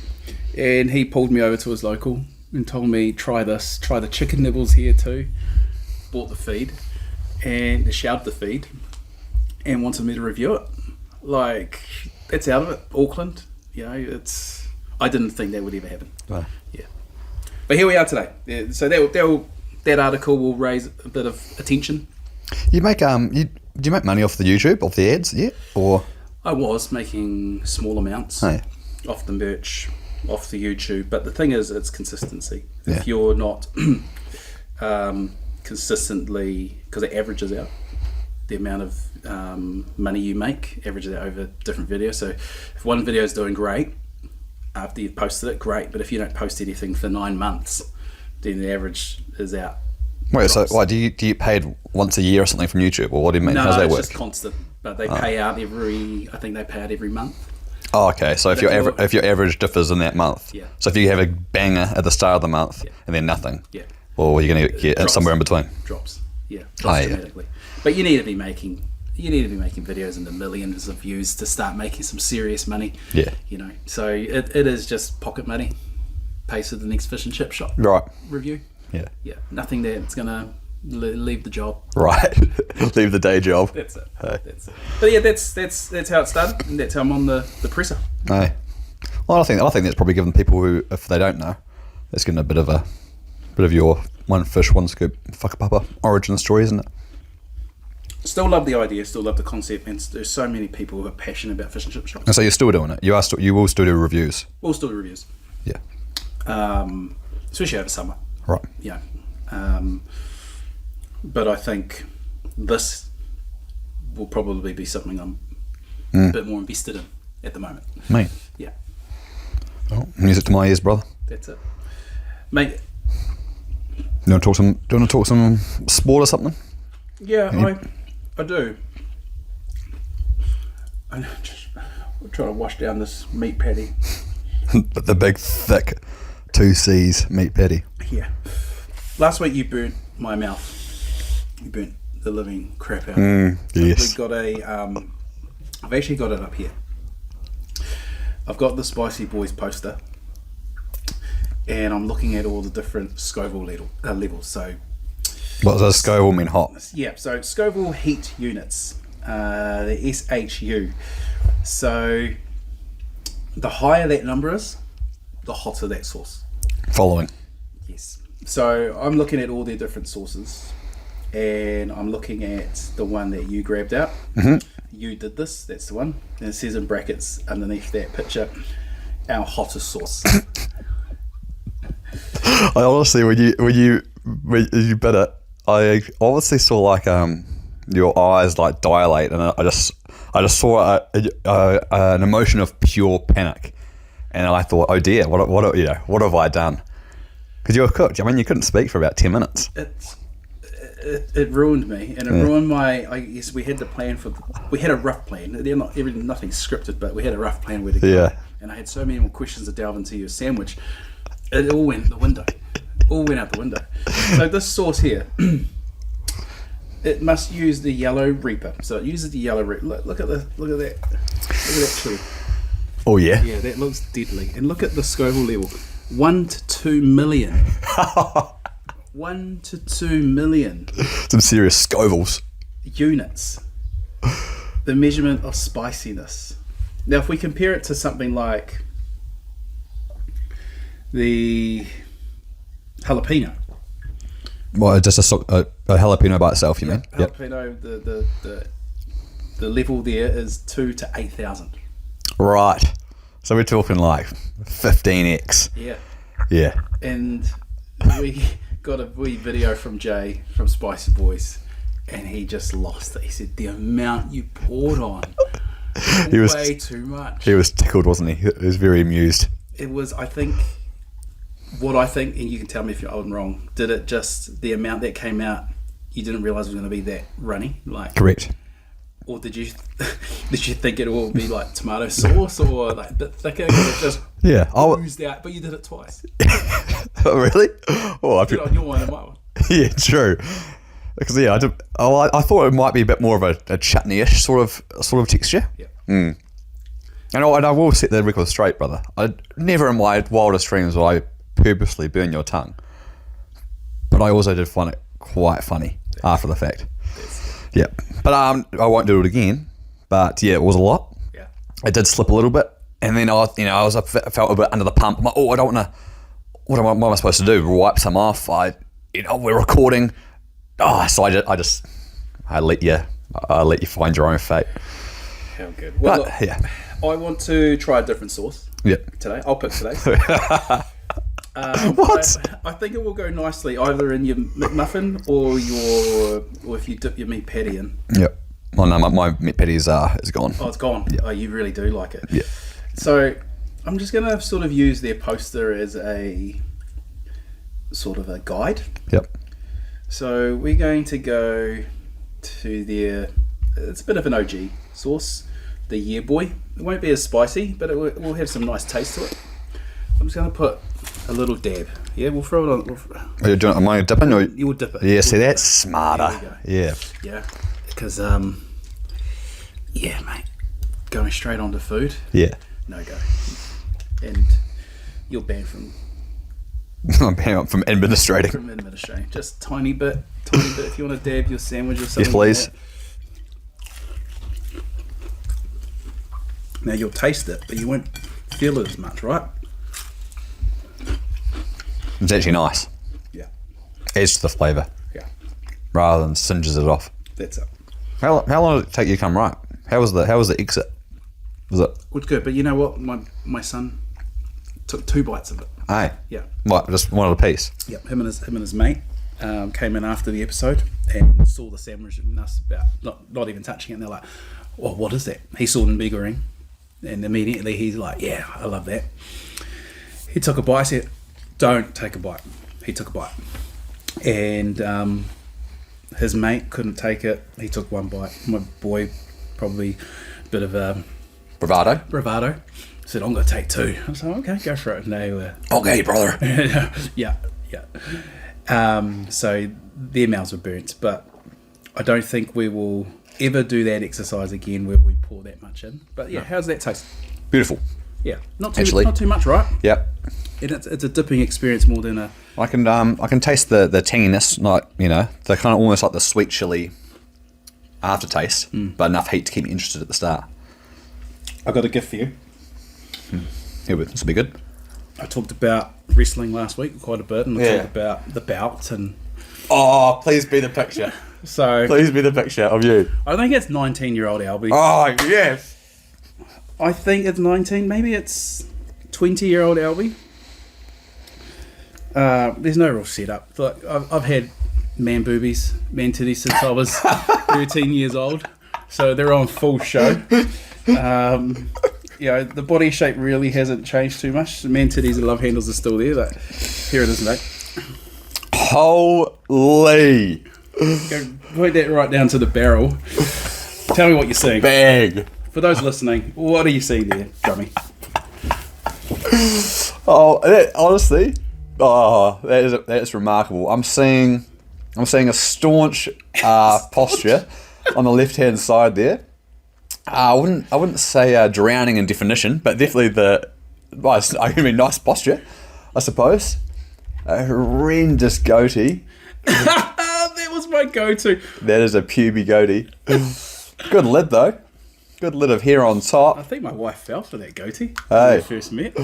And he pulled me over to his local and told me, try this, try the chicken nibbles here too. Bought the feed and shouted the feed and wanted me to review it. Like, it's out of it, Auckland. You know, I didn't think that would ever happen. Wow. Yeah, but here we are today. Yeah, so that article will raise a bit of attention. You make do you make money off the YouTube, off the ads, yeah? Or I was making small amounts off the merch, off the YouTube, but the thing is, it's consistency. Yeah. If you're not consistently, because it averages out the amount of money you make, averages out over different videos. So if one video is doing great after you've posted it, great. But if you don't post anything for 9 months, then the average is out. Wait, so why do you get paid once a year or something from YouTube, or what do you mean? No, How's that it's work? just constant. But they pay out every month. Oh, okay. So if your average differs in that month, Yeah. So if you have a banger at the start of the month and then nothing, well, you're going to get Drops. somewhere in between. Drops yeah. dramatically. But you need to be making videos in the millions of views to start making some serious money. Yeah. You know, so it is just pocket money. Pays for the next fish and chip shop Right. review. Yeah. Yeah. Nothing that's gonna leave the job. Right. Leave the day job. That's it. Hey. That's it. But yeah, that's how it started, and that's how I'm on the presser. Hey. Well, I think that's probably given people who, if they don't know, it's given a bit of your one fish, one scoop, whakapapa origin story, isn't it? Still love the idea, still love the concept, and there's so many people who are passionate about fish and chip shops. And so you're still doing it. You will still do reviews. We'll still do reviews. Yeah. Especially over summer. Right. Yeah. But I think this will probably be something I'm a bit more invested in at the moment. Me. Yeah. Well, music to my ears, brother. That's it. Mate. Do you want to talk some sport or something? Yeah, I do. I'm trying to wash down this meat patty. The big, thick 2 C's meat patty. Yeah. Last week you burnt my mouth. You burnt the living crap out. Yes. We've got I've actually got it up here. I've got the Spicy Boys poster, and I'm looking at all the different Scoville levels. So, what does Scoville mean? Hot. yeah, so Scoville heat units, the SHU. So, the higher that number is, the hotter that sauce. Following. Yes. So I'm looking at all their different sauces, and I'm looking at the one that you grabbed out. Mm-hmm. You did this. That's the one. And it says in brackets underneath that picture, our hottest sauce. I honestly, when you bit it, I obviously saw like your eyes like dilate, and I just saw an emotion of pure panic, and I thought, oh dear, what have I done? Because you were cooked. I mean, you couldn't speak for about 10 minutes. It ruined me, and it ruined my. I guess we had the plan we had a rough plan. Nothing scripted, but we had a rough plan where to go. Yeah. And I had so many more questions to delve into your sandwich. It all went out the window. So this sauce here, it must use the yellow reaper. So it uses the yellow reaper. Look at that chili. Oh yeah. Yeah, that looks deadly. And look at the Scoville level, 1 to 2 million. 1 to 2 million. Some serious Scovilles. Units. The measurement of spiciness. Now, if we compare it to something like the jalapeno. Well, just a jalapeno by itself, you mean? Jalapeno, the level there is 2 to 8,000. Right. So we're talking like 15x. Yeah. Yeah. And we got a wee video from Jay from Spicy Boys, and he just lost it. He said the amount you poured on, way too much. He was tickled, wasn't he? He was very amused. it was, I think, and you can tell me if I'm wrong, did it just, the amount that came out, you didn't realise it was going to be that runny? Like, Correct. Or did you think it will be like tomato sauce or like a bit thicker? 'Cause it just oozed out, but you did it twice. Oh, really? Oh, I Did it on your one and my one. Yeah, true. Because I thought it might be a bit more of a chutney-ish sort of texture. Yeah. And I will set the record straight, brother. Never in my wildest dreams will I purposely burn your tongue. But I also did find it quite funny after the fact. Yeah, but I won't do it again. But yeah, it was a lot. Yeah, it did slip a little bit, and then I felt a bit under the pump. I'm like, I don't want to. What am I supposed to do? Wipe some off? We're recording. So I let you find your own fate. How good. Well, but, look, I want to try a different sauce. Yeah. Today, I'll pick today. What? I think it will go nicely either in your McMuffin or if you dip your meat patty in. Yep. Well, no, my meat patty is gone. Oh, it's gone. Yeah. Oh, you really do like it. Yeah. So I'm just going to sort of use their poster as a sort of a guide. Yep. So we're going to go to their, it's a bit of an OG sauce, the Yeah Boy. It won't be as spicy, but it will have some nice taste to it. I'm just going to put a little dab. Yeah, we'll throw it on. Are you doing? Am I dipping? Or? You'll dip it. Yeah, see, that's smarter. Yeah. Yeah, because mate, going straight onto food. Yeah. No go. And you're banned from. I'm banned from administrating. From administrating, just tiny bit. If you want to dab your sandwich or something. Yes, please. Like now you'll taste it, but you won't feel it as much, right? It's actually nice. Yeah. Adds to the flavour. Yeah. Rather than singes it off. That's it. How long did it take you to come right? How was the exit? Was it? It was good, but you know what? My son took 2 bites of it. Hey. Yeah. What? Just one of the piece. Yep. Him and his mate came in after the episode and saw the sandwich and us about not even touching it. And they're like, "Well, what is that?" He saw the meagering, and immediately he's like, "Yeah, I love that." He took a bite. I said, "Don't take a bite." He took a bite, and his mate couldn't take it. He took 1 bite. My boy, probably a bit of bravado, said, "I'm going to take 2." I was like, "Okay, go for it." And they were Okay, brother. yeah. So their mouths were burnt, but I don't think we will ever do that exercise again where we pour that much in. But yeah, how's that taste? Beautiful. Yeah, not too much, right? Yep. And it's a dipping experience more than a. I can taste the tanginess, like the kind of almost like the sweet chili aftertaste, but enough heat to keep me interested at the start. I got a gift for you. Yeah, this will be good. I talked about wrestling last week quite a bit, and I talked about the bout and. Oh, please be the picture. So please be the picture of you. I think it's 19-year-old Albie. Oh yes. I think it's 19. Maybe it's 20-year-old Albie. There's no real setup. Look, I've had man titties since I was 13 years old, so they're on full show. The body shape really hasn't changed too much. The man titties and love handles are still there, but here it is, mate. Holy! Go point that right down to the barrel. Tell me what you're seeing. Bag. For those listening, what are you seeing there, Drummy? Honestly, that is remarkable. I'm seeing a staunch posture on the left hand side there. I wouldn't say drowning in definition, but definitely nice posture, I suppose. A horrendous goatee. That was my go-to. That is a puby goatee. Good lid though. Good lid of hair on top. I think my wife fell for that goatee when we first met.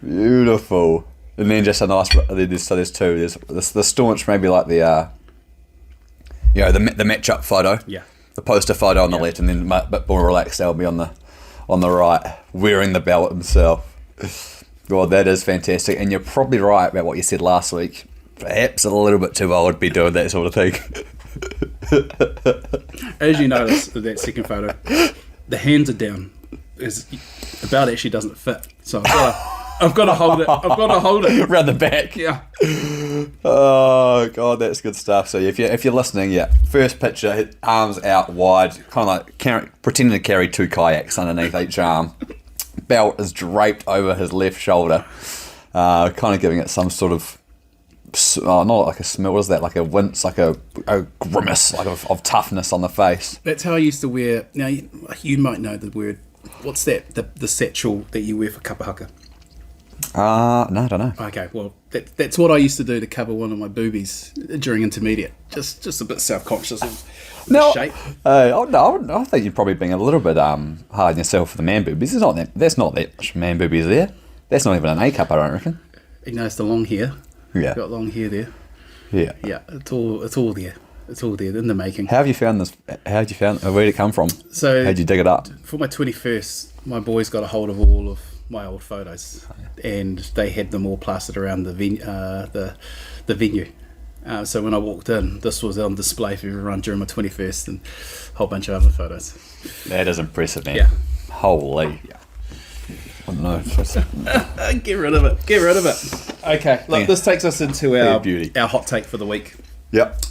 Beautiful. And then just a nice. So there's 2. There's the staunch, maybe like the the match-up photo. Yeah. The poster photo on the left, and then a bit more relaxed Albie on the right, wearing the belt himself. Well, that is fantastic, and you're probably right about what you said last week. Perhaps a little bit too old to be doing that sort of thing. As you notice, that second photo, the hands are down. The belt actually doesn't fit, so I've I've got to hold it. I've got to hold it. Around the back. Yeah. Oh god, that's good stuff. So if you're listening, first picture, arms out wide, kind of like pretending to carry 2 kayaks underneath each arm. Belt is draped over his left shoulder, kind of giving it some sort of not like a smell. What is that? Like a wince, like a grimace, like of toughness on the face. That's how I used to wear. Now you might know the word. What's that? The satchel that you wear for kapahaka. No, I don't know. Okay, well, that's what I used to do to cover one of my boobies during intermediate. Just a bit self-conscious of the shape. I think you're probably being a little bit hard on yourself for the man boobies. That's not that much man boobies there. That's not even an A cup, I don't reckon. You know, it's the long hair. Yeah. Got long hair there. Yeah. Yeah, it's all there. It's all there in the making. How have you found this? Where did it come from? So, how'd you dig it up? For my 21st, my boys got a hold of all of my old photos, and they had them all plastered around the venue. So when I walked in, this was on display for everyone during my 21st, and a whole bunch of other photos. That is impressive, man. Yeah. Holy. Yeah. I don't know. Get rid of it. Get rid of it. Okay. Look, this takes us into our hot take for the week. Yep.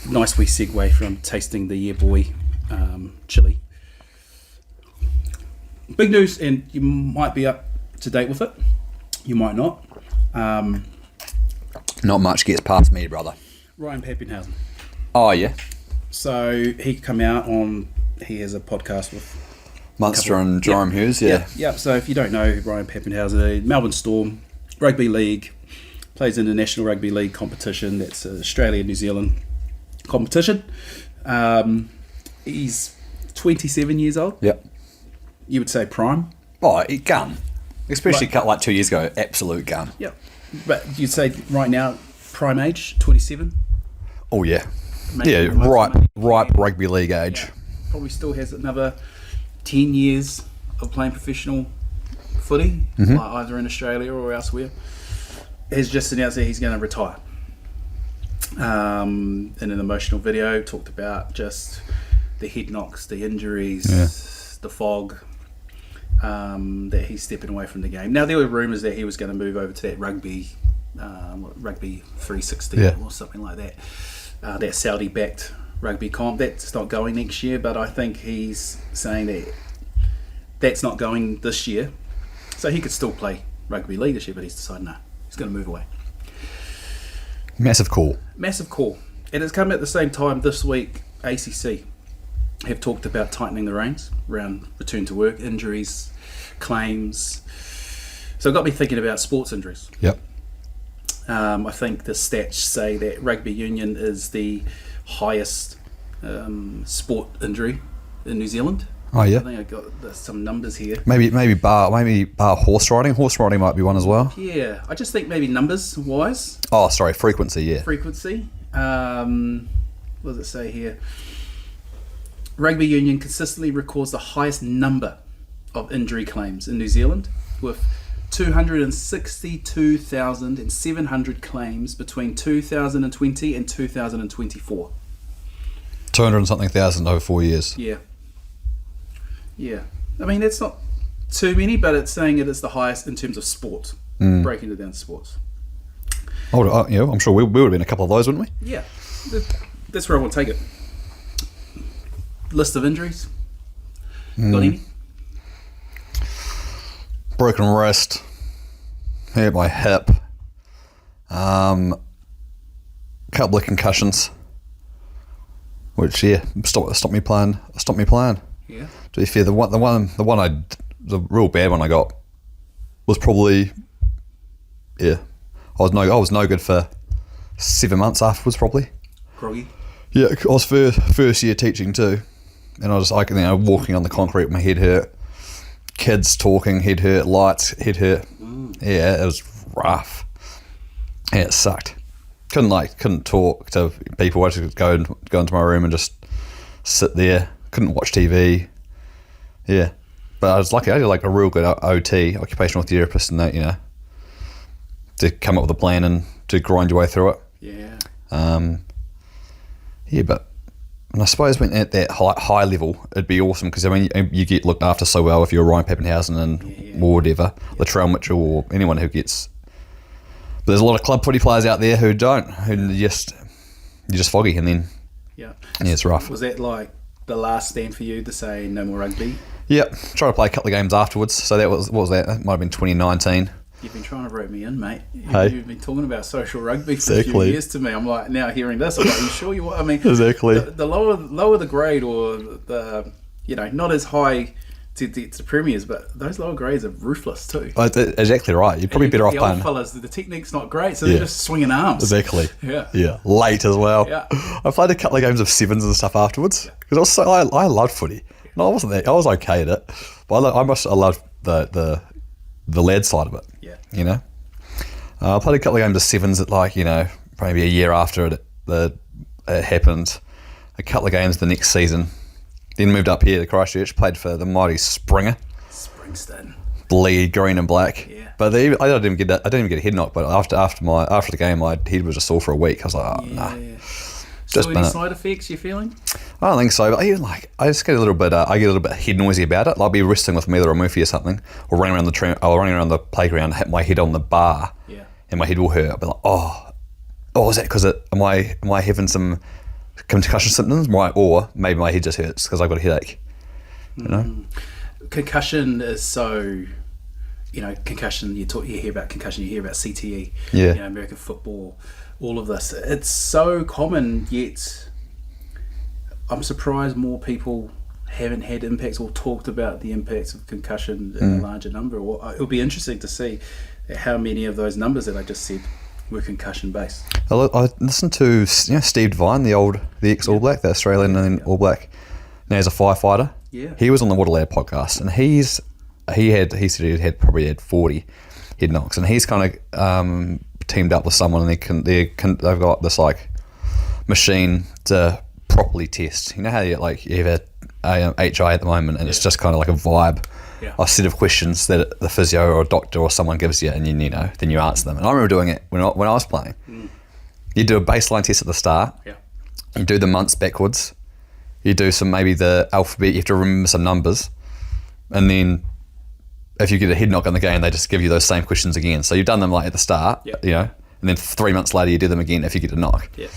Nice wee segue from tasting the Yeah Boy chili. Big news, and you might be up to date with it. You might not. Not much gets past me, brother. Ryan Pappenhausen. Oh, yeah. So he come out on. He has a podcast with Munster and Joram Hughes, yeah. Yeah. So if you don't know Ryan Pappenhausen, Melbourne Storm, rugby league, plays in the National Rugby League competition. That's Australia New Zealand competition. He's 27 years old. Yep. You would say prime. Oh, gun. Especially cut like 2 years ago. Absolute gun. Yep. But you'd say right now, prime age, 27? Oh, yeah. Maybe Ripe rugby league age. Yeah. Probably still has another 10 years of playing professional footy, like either in Australia or elsewhere. Has just announced that he's going to retire. In an emotional video, talked about just the head knocks, the injuries, the fog, that he's stepping away from the game. Now, there were rumours that he was going to move over to that rugby 360 or something like that. That Saudi-backed rugby comp. That's not going next year, but I think he's saying that that's not going this year. So he could still play rugby league this year, but he's decided no, he's going to move away. Massive call. Massive call. And it's come at the same time this week. ACC have talked about tightening the reins around return to work, injuries, claims. So it got me thinking about sports injuries. Yep. I think the stats say that rugby union is the highest sport injury in New Zealand. Oh, yeah. I think I got some numbers here. Maybe bar horse riding. Horse riding might be one as well. Yeah, I just think maybe numbers wise. Oh, sorry, frequency. Yeah. Frequency. What does it say here? Rugby union consistently records the highest number of injury claims in New Zealand, with 262,700 claims between 2020 and 2024. 200 and something thousand over 4 years. Yeah. I mean, that's not too many, but it's saying it is the highest in terms of sport. Breaking it down to sports. I'm sure we would have been a couple of those, wouldn't we? Yeah. That's where I want to take it. List of injuries. Got any? Broken wrist, hurt my hip, couple of concussions, which stopped me playing. Yeah. To be fair, the real bad one I got was probably I was no good for 7 months afterwards, probably. Groggy. Yeah, I was first year teaching too, and I was walking on the concrete with my head hurt. Kids talking, head hurt, lights, head hurt. Yeah, it was rough. Yeah, it sucked. Couldn't talk to people. I just go into my room and just sit there. Couldn't watch TV. Yeah, but I was lucky. I had a real good OT, occupational therapist, and that, to come up with a plan and to grind your way through it. Yeah. Yeah, but And I suppose when at that high level, it'd be awesome because I mean you get looked after so well if you're Ryan Pappenhausen and or whatever, Latrell Mitchell or anyone who gets. But there's a lot of club footy players out there who don't, who you're just foggy, and then it's rough. Was that like the last stand for you to say no more rugby? Yep, try to play a couple of games afterwards. So that was what was that? That might have been 2019. You've been trying to rope me in, mate. Hey. You've been talking about social rugby for a few years to me. I'm like, now hearing this, I'm like, you sure you want? I mean, exactly. The lower the grade, or the not as high to the premiers, but those lower grades are ruthless too. Exactly right. You're probably better off playing. The old fellas, the technique's not great, so they're just swinging arms. Exactly. Yeah. Late as well. Yeah. I played a couple of games of sevens and stuff afterwards because I loved footy. And I was okay at it, but I loved the lad side of it. Yeah. You know. I played a couple of games of sevens at maybe a year after it happened. A couple of games the next season. Then moved up here to Christchurch. Played for the mighty Springston. Bleed green and black. Yeah. But I didn't even get a head knock. But after the game, my head was just sore for a week. I was like, nah. So any side effects you're feeling? I don't think so. But I just get a little bit. I get a little bit head noisy about it. Like I'll be wrestling with Mila or Murphy or something, or running around the playground, hit my head on the bar. Yeah. And my head will hurt. I'll be like, is that because am I having some concussion symptoms? Or maybe my head just hurts because I've got a headache. You know? Concussion is so, concussion, you hear about concussion, you hear about CTE, American football, all of this. It's so common, yet I'm surprised more people haven't had impacts or talked about the impacts of concussion in a larger number. It'll be interesting to see how many of those numbers that I just said were concussion based. I listened to Steve Devine, the ex All Black, the Australian All Black. Now he's a firefighter. Yeah, he was on the Water Lad podcast, and he said he had probably had 40 head knocks, and he's kind of teamed up with someone, and they've got this machine to properly test. You know how you have a HI at the moment, and it's just kind of like a vibe. Yeah. A set of questions that the physio or a doctor or someone gives you, and then you answer them. And I remember doing it when I was playing. You do a baseline test at the start. Yeah. You do the months backwards. You do maybe the alphabet. You have to remember some numbers, and then if you get a head knock in the game, they just give you those same questions again. So you've done them at the start, and then 3 months later you do them again if you get a knock. Yeah.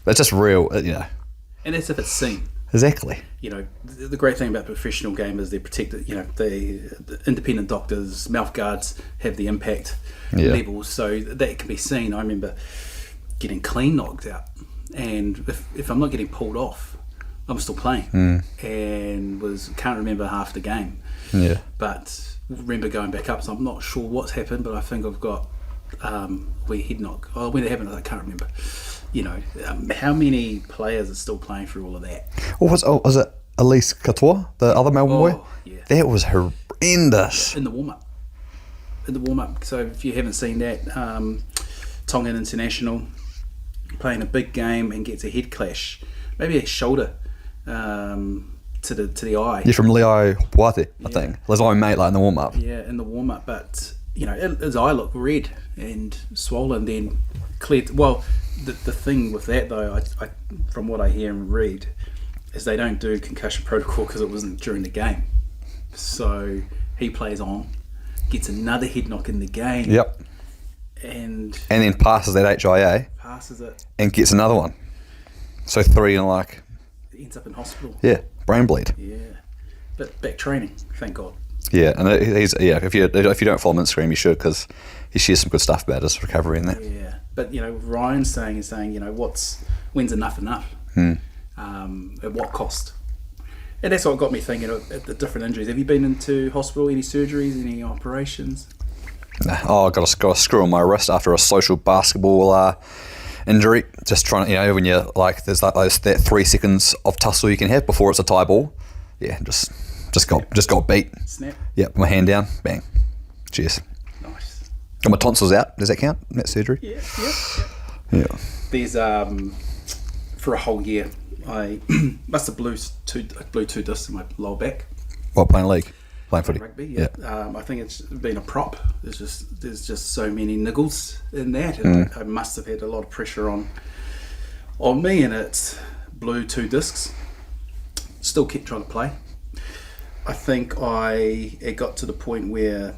But it's just real, And that's if it's seen. Exactly. The great thing about professional game is they're protected. The independent doctors, mouth guards have the impact levels, so that can be seen. I remember getting clean knocked out, and if I'm not getting pulled off, I'm still playing, and can't remember half the game. Yeah. But remember going back up, so I'm not sure what's happened, but I think I've got where head knock. Oh, when it happened, I can't remember. How many players are still playing through all of that? Was it Elise Katoa, the other Melbourne boy? Yeah. That was horrendous. In the warm-up. So if you haven't seen that, Tongan International playing a big game and gets a head clash, maybe a shoulder to the eye. You're from Leo Puate, I think. His own mate, in the warm-up. Yeah, in the warm-up, but his eye looked red and swollen, then cleared. Well, the thing with that though, I from what I hear and read, is they don't do concussion protocol because it wasn't during the game. So he plays on, gets another head knock in the game. Yep. And then passes that HIA. Passes it. And gets another one. So 3 in ends up in hospital. Yeah, brain bleed. Yeah, but back training, thank God. Yeah, and if you don't follow him on Instagram, you should, because he shares some good stuff about his recovery in that. Yeah, but Ryan's saying when's enough? At what cost? And that's what got me thinking at the different injuries. Have you been into hospital? Any surgeries? Any operations? Nah. I got a screw on my wrist after a social basketball injury. Just trying to, when you're there's that 3 seconds of tussle you can have before it's a tie ball. Yeah, just got beat. Snap. Yeah, put my hand down, bang. Cheers. Nice. Got my tonsils out. Does that count? That surgery? Yeah. There's for a whole year I must have blew two discs in my lower back. What, playing league? Playing footy? Rugby, yeah. I think it's been a prop. There's just so many niggles in that, and I must have had a lot of pressure on me, and it's blew 2 discs. Still kept trying to play. I think it got to the point where,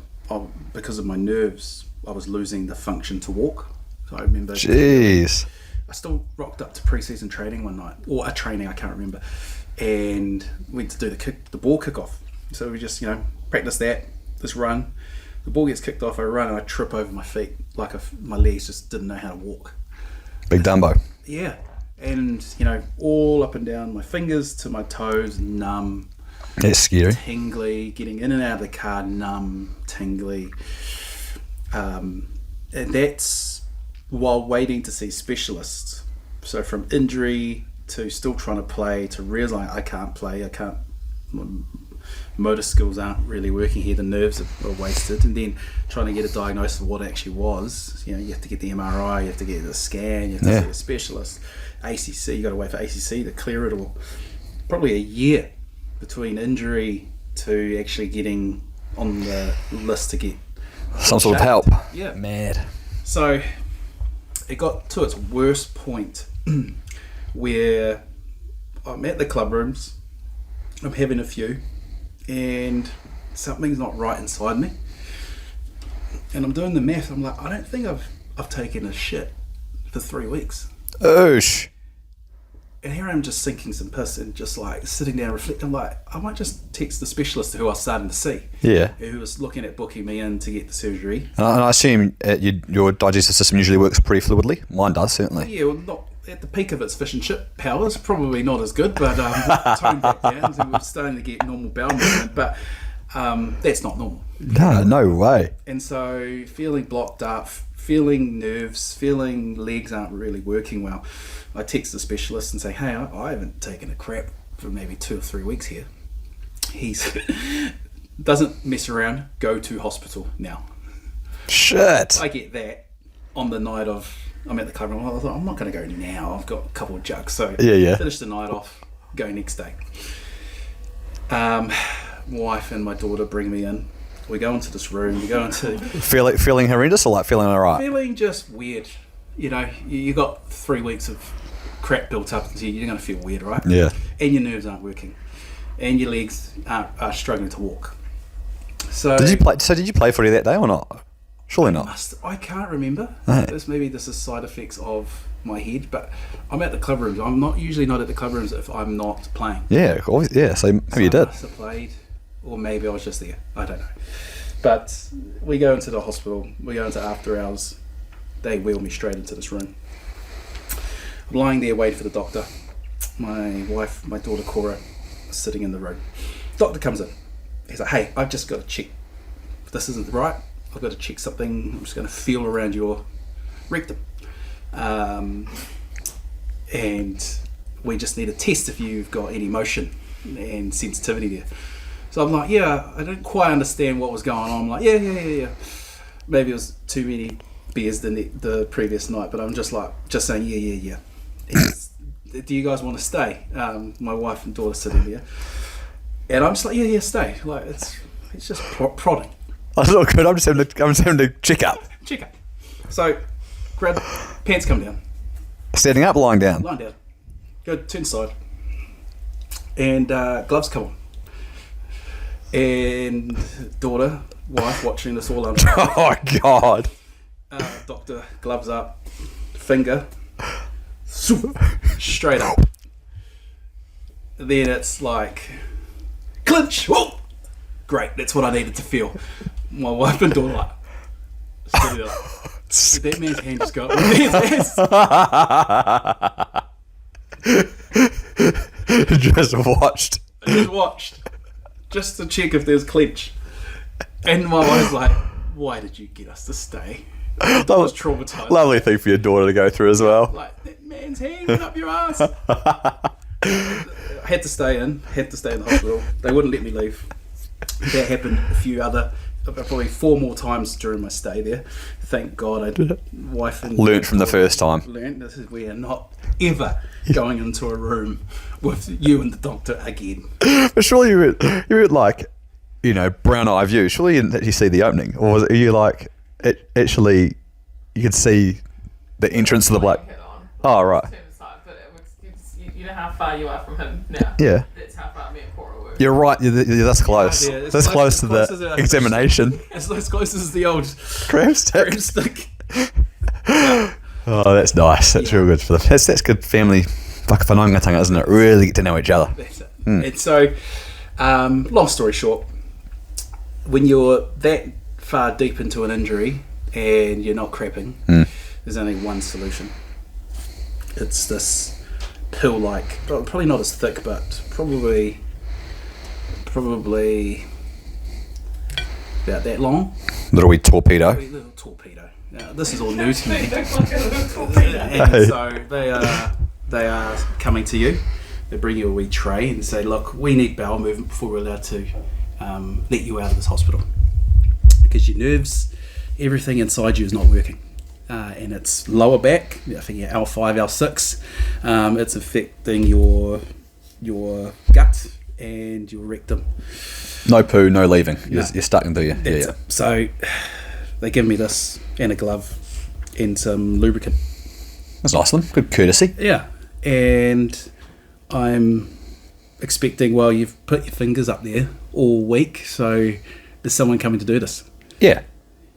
because of my nerves, I was losing the function to walk. So I remember... Jeez. I still rocked up to pre-season training one night, or a training, I can't remember, and went to do the ball kick-off. So we just, practice this run. The ball gets kicked off, I run, and I trip over my feet, like my legs just didn't know how to walk. Big Dumbo. Yeah. And, all up and down my fingers to my toes, numb. It's scary. Tingly, getting in and out of the car, numb, tingly. And that's while waiting to see specialists. So from injury to still trying to play to realizing I can't play, motor skills aren't really working here, the nerves are wasted, and then trying to get a diagnosis of what it actually was. You have to get the MRI, you have to get the scan, you have to see a specialist. ACC, you got to wait for ACC to clear it all. Probably a year between injury to actually getting on the list to get some sort of help. Yeah. Mad. So it got to its worst point where I'm at the club rooms, I'm having a few, and something's not right inside me. And I'm doing the math, I'm like, I don't think I've taken a shit for 3 weeks. Oosh. And here I'm just sinking some piss and just like sitting down reflecting. I'm like, I might just text the specialist who I was starting to see. Yeah. Who was looking at booking me in to get the surgery. And I assume your digestive system usually works pretty fluidly. Mine does, certainly. Yeah, well, not at the peak of its fish and chip powers, probably not as good, but toned back down. So we're starting to get normal bowel movement, but that's not normal. No way. And so feeling blocked up, feeling nerves, feeling legs aren't really working well. I text the specialist and say, hey, I haven't taken a crap for maybe 2 or 3 weeks here. He's doesn't mess around, go to hospital now. Shit. I get that on the night of, I'm at the club room, I thought, I'm not going to go now, I've got a couple of jugs. So finish the night off, go next day. Wife and my daughter bring me in. We go into this room, we go into... Feeling horrendous or like feeling alright? Feeling just weird. You got 3 weeks of crap built up into you, you're going to feel weird, right? Yeah. And your nerves aren't working. And your legs are struggling to walk. So did you play footy that day or not? Surely not. I can't remember. Right. Maybe this is side effects of my head, but I'm at the club rooms. I'm usually not at the club rooms if I'm not playing. Yeah, always, yeah. So maybe you did. I must have played, or maybe I was just there. I don't know. But we go into the hospital. We go into after hours. They wheel me straight into this room. I'm lying there waiting for the doctor. My wife, my daughter Cora, is sitting in the room. Doctor comes in. He's like, hey, I've just got to check. This isn't right. I've got to check something. I'm just going to feel around your rectum. And we just need a test if you've got any motion and sensitivity there. So I'm like, yeah, I didn't quite understand what was going on. I'm like, yeah. Maybe it was too many beers the previous night, but I'm just saying, yeah. Do you guys want to stay? My wife and daughter sitting there. And I'm just like, yeah, stay. Like, it's just prodding. That's not good. I'm just having to check up. Check up. So, grab, pants come down. Standing up, lying down. Lying down. Go turn side. And gloves come on. And daughter, wife watching this all unfold. Oh, God. Doctor, gloves up, finger, straight up. Then it's like, clinch! Whoa! Great, that's what I needed to feel. My wife and daughter like, did that man's hand just go up? Just watched. Just to check if there's clench. And my wife's like, why did you get us to stay? I was traumatized. Lovely thing for your daughter to go through as well. Like, that man's hand went up your ass. I had to stay in the hospital. They wouldn't let me leave. That happened probably 4 more times during my stay there. Thank God wife and learnt from the first time. This is, we are not ever going into a room with you and the doctor again. But surely you were like, brown eye view. Surely you didn't actually see the opening, or was it you like it actually? You could see the entrance of the black. Oh right. But you You know how far you are from him now? Yeah. That's how far me and Cora were. You're right. You're this close. Yeah, it's this close to close as the I- examination. It's as close as the old Crab stick. crab stick. Oh, that's nice. That's real good for them. That's good family whakawhanaungatanga, isn't it? Really get to know each other. That's it. And so, long story short, when you're that far deep into an injury and you're not crapping, there's only one solution. It's this pill-like, probably not as thick, but probably about that long. Little wee torpedo. A little torpedo. Now, this is all new to me. Like a little torpedo. And so they are coming to you. They bring you a wee tray and say, look, we need bowel movement before we're allowed to let you out of this hospital, because your nerves, everything inside you is not working, and it's lower back. I think you're L5, L6. It's affecting your gut and your rectum. No poo, no leaving. You're No. stuck into you. That's it. So they give me this and a glove and some lubricant. That's nice of them. Good courtesy. Yeah, and I'm expecting, well, you've put your fingers up there all week, so there's someone coming to do this. Yeah.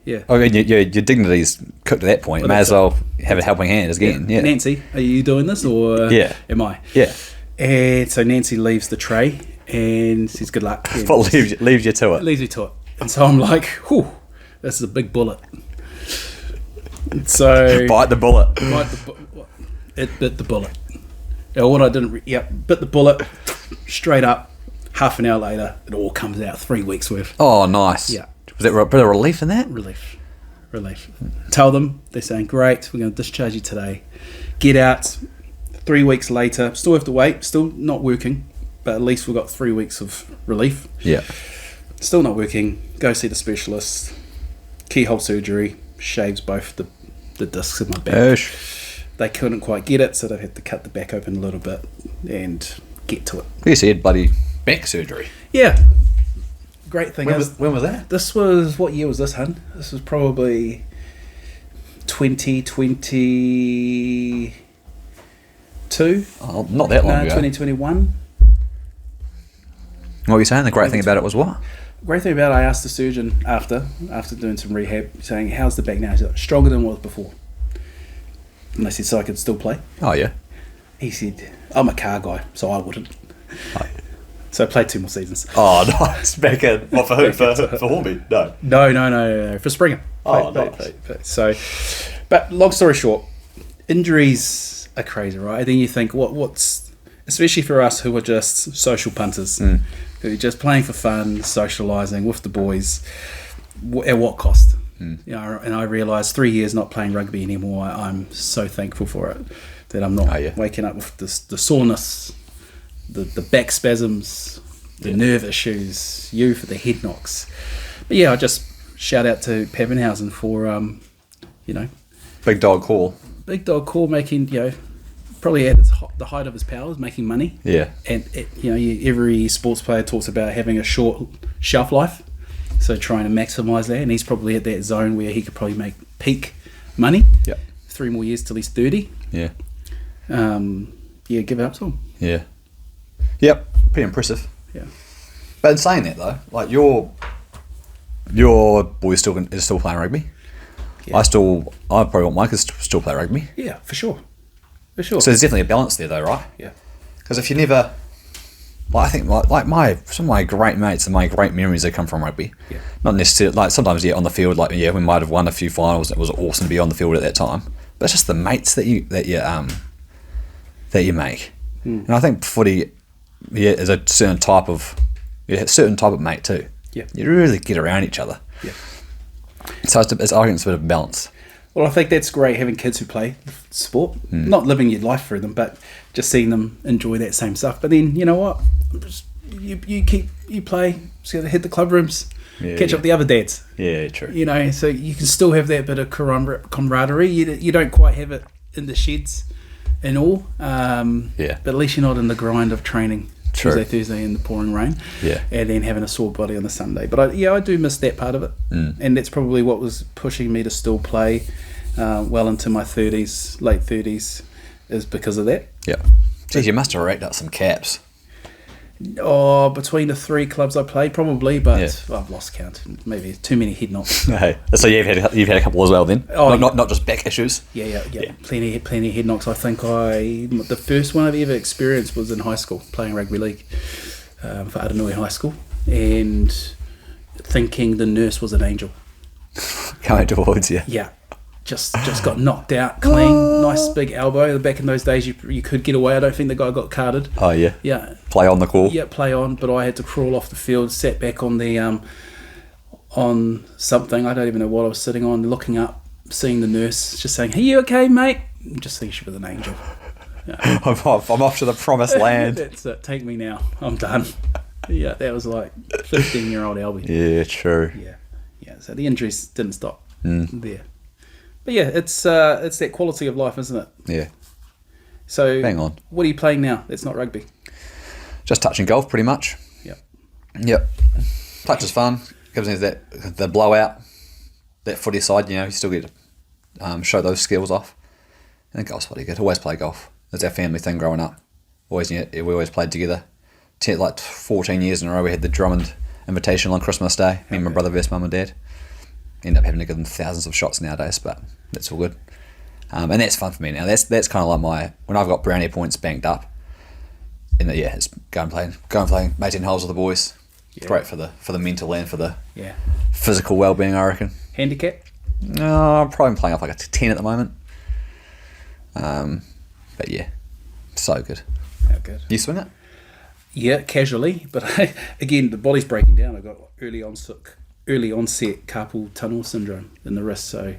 Yeah. I mean, your dignity's cooked at that point. Well, May that's as well have a helping hand again. Yeah. Nancy, are you doing this or Yeah. am I? Yeah. And so Nancy leaves the tray and says good luck. And But leaves you to it. leaves me to it. And so I'm like, whew, this is a big bullet. So Bite the bullet. it bit the bullet. Now, what I didn't, bit the bullet straight up. Half an hour later, it all comes out. 3 weeks worth. Oh, nice. Yeah. Was there a bit of relief in that? Relief. Tell them, they're saying, great, we're going to discharge you today. Get out. 3 weeks later, still have to wait, still not working, but at least we've got 3 weeks of relief. Yeah. Still not working. Go see the specialist. Keyhole surgery. Shaves both the discs in my back. Osh. They couldn't quite get it, so they had to cut the back open a little bit and get to it. You said bloody back surgery. Yeah. Great thing When is, was that? this was, what year was this, hun? This was probably 2022. Oh, not that long ago. 2021. What were you saying? The great thing about it was what? Great thing about it, I asked the surgeon after doing some rehab, saying, how's the back now? He's like, stronger than it was before. And I said, so I could still play? Oh, yeah. He said, I'm a car guy, so I wouldn't. So I played 2 more seasons. Oh, nice. Back in. What, for who? For Hornby? No. No. For Springer. Oh, Play. So, but long story short, injuries are crazy, right? And then you think, what's, especially for us who are just social punters, who are just playing for fun, socialising with the boys, at what cost? You know, and I realised 3 years not playing rugby anymore, I'm so thankful for it, that I'm not waking up with the soreness, the back spasms, the nerve issues, you for the head knocks. But yeah, I just shout out to Pappenhausen for, Big dog call. Big Dog Call making, probably at the height of his powers, making money. Yeah. And, every sports player talks about having a short shelf life. So trying to maximise that. And he's probably at that zone where he could probably make peak money. Yeah. 3 more years till he's 30. Yeah. Give it up to him. Yeah. Yep. Pretty impressive. Yeah. But in saying that though, like your boy is still playing rugby. Yeah. I probably want my kids to still play rugby. Yeah, for sure. So there's definitely a balance there though, right? Yeah. Because if you never, I think some of my great mates and my great memories that come from rugby. Yeah. Not necessarily sometimes on the field, we might have won a few finals. It was awesome to be on the field at that time. But it's just the mates that you make. And I think footy, is a certain type of mate too. Yeah. You really get around each other. Yeah. So I think it's a bit of balance. Well, I think that's great, having kids who play sport. Not living your life through them, but just seeing them enjoy that same stuff. But then, you know what? You play, just got to hit the club rooms, catch up with the other dads. Yeah, true. So you can still have that bit of camaraderie. You don't quite have it in the sheds and all. But at least you're not in the grind of training Tuesday, Thursday in the pouring rain. Yeah. And then having a sore body on the Sunday. But I do miss that part of it. And that's probably what was pushing me to still play well into my 30s, late 30s, is because of that. Yeah. Geez, you must have racked up some caps. Oh, between the 3 clubs I played, probably, but Yeah. I've lost count. Maybe too many head knocks. Hey, so you've had a couple as well then? Oh, not just back issues? Yeah. Plenty of head knocks. I think the first one I've ever experienced was in high school, playing rugby league for Aranui High School, and thinking the nurse was an angel. Coming towards you. Yeah. Just got knocked out clean. Nice big elbow. Back in those days, you could get away. I don't think the guy got carded. Oh, yeah. Yeah. Play on the call. Yeah, play on. But I had to crawl off the field, sat back on the on something. I don't even know what I was sitting on, looking up, seeing the nurse, just saying, "Are you okay, mate?" Just thinking she was an angel. Yeah. I'm off to the promised land. That's it. Take me now. I'm done. Yeah, that was like 15-year-old Albie. Yeah, true. Yeah. So the injuries didn't stop there. But yeah, it's that quality of life, isn't it? Yeah. So Bang on. What are you playing now? That's not rugby. Just touching golf, pretty much. Yep. Touch is fun. Gives me the blowout, that footy side. You still get to show those skills off. I think golf's pretty good. Always play golf. It's our family thing growing up. We always played together. 14 years in a row. We had the Drummond Invitational on Christmas Day. Me and my brother versus mum and dad. End up having to give them thousands of shots nowadays, but that's all good. And that's fun for me now. That's kind of like when I've got brownie points banked up. And it's go and play 18 holes with the boys. Yeah. Great for the mental and for the Yeah. physical well-being, I reckon. Handicap? No, I'm probably playing up like a 10 at the moment. But yeah, so good. How good. You swing it? Yeah, casually, but again, the body's breaking down. I've got early onset carpal tunnel syndrome in the wrist, so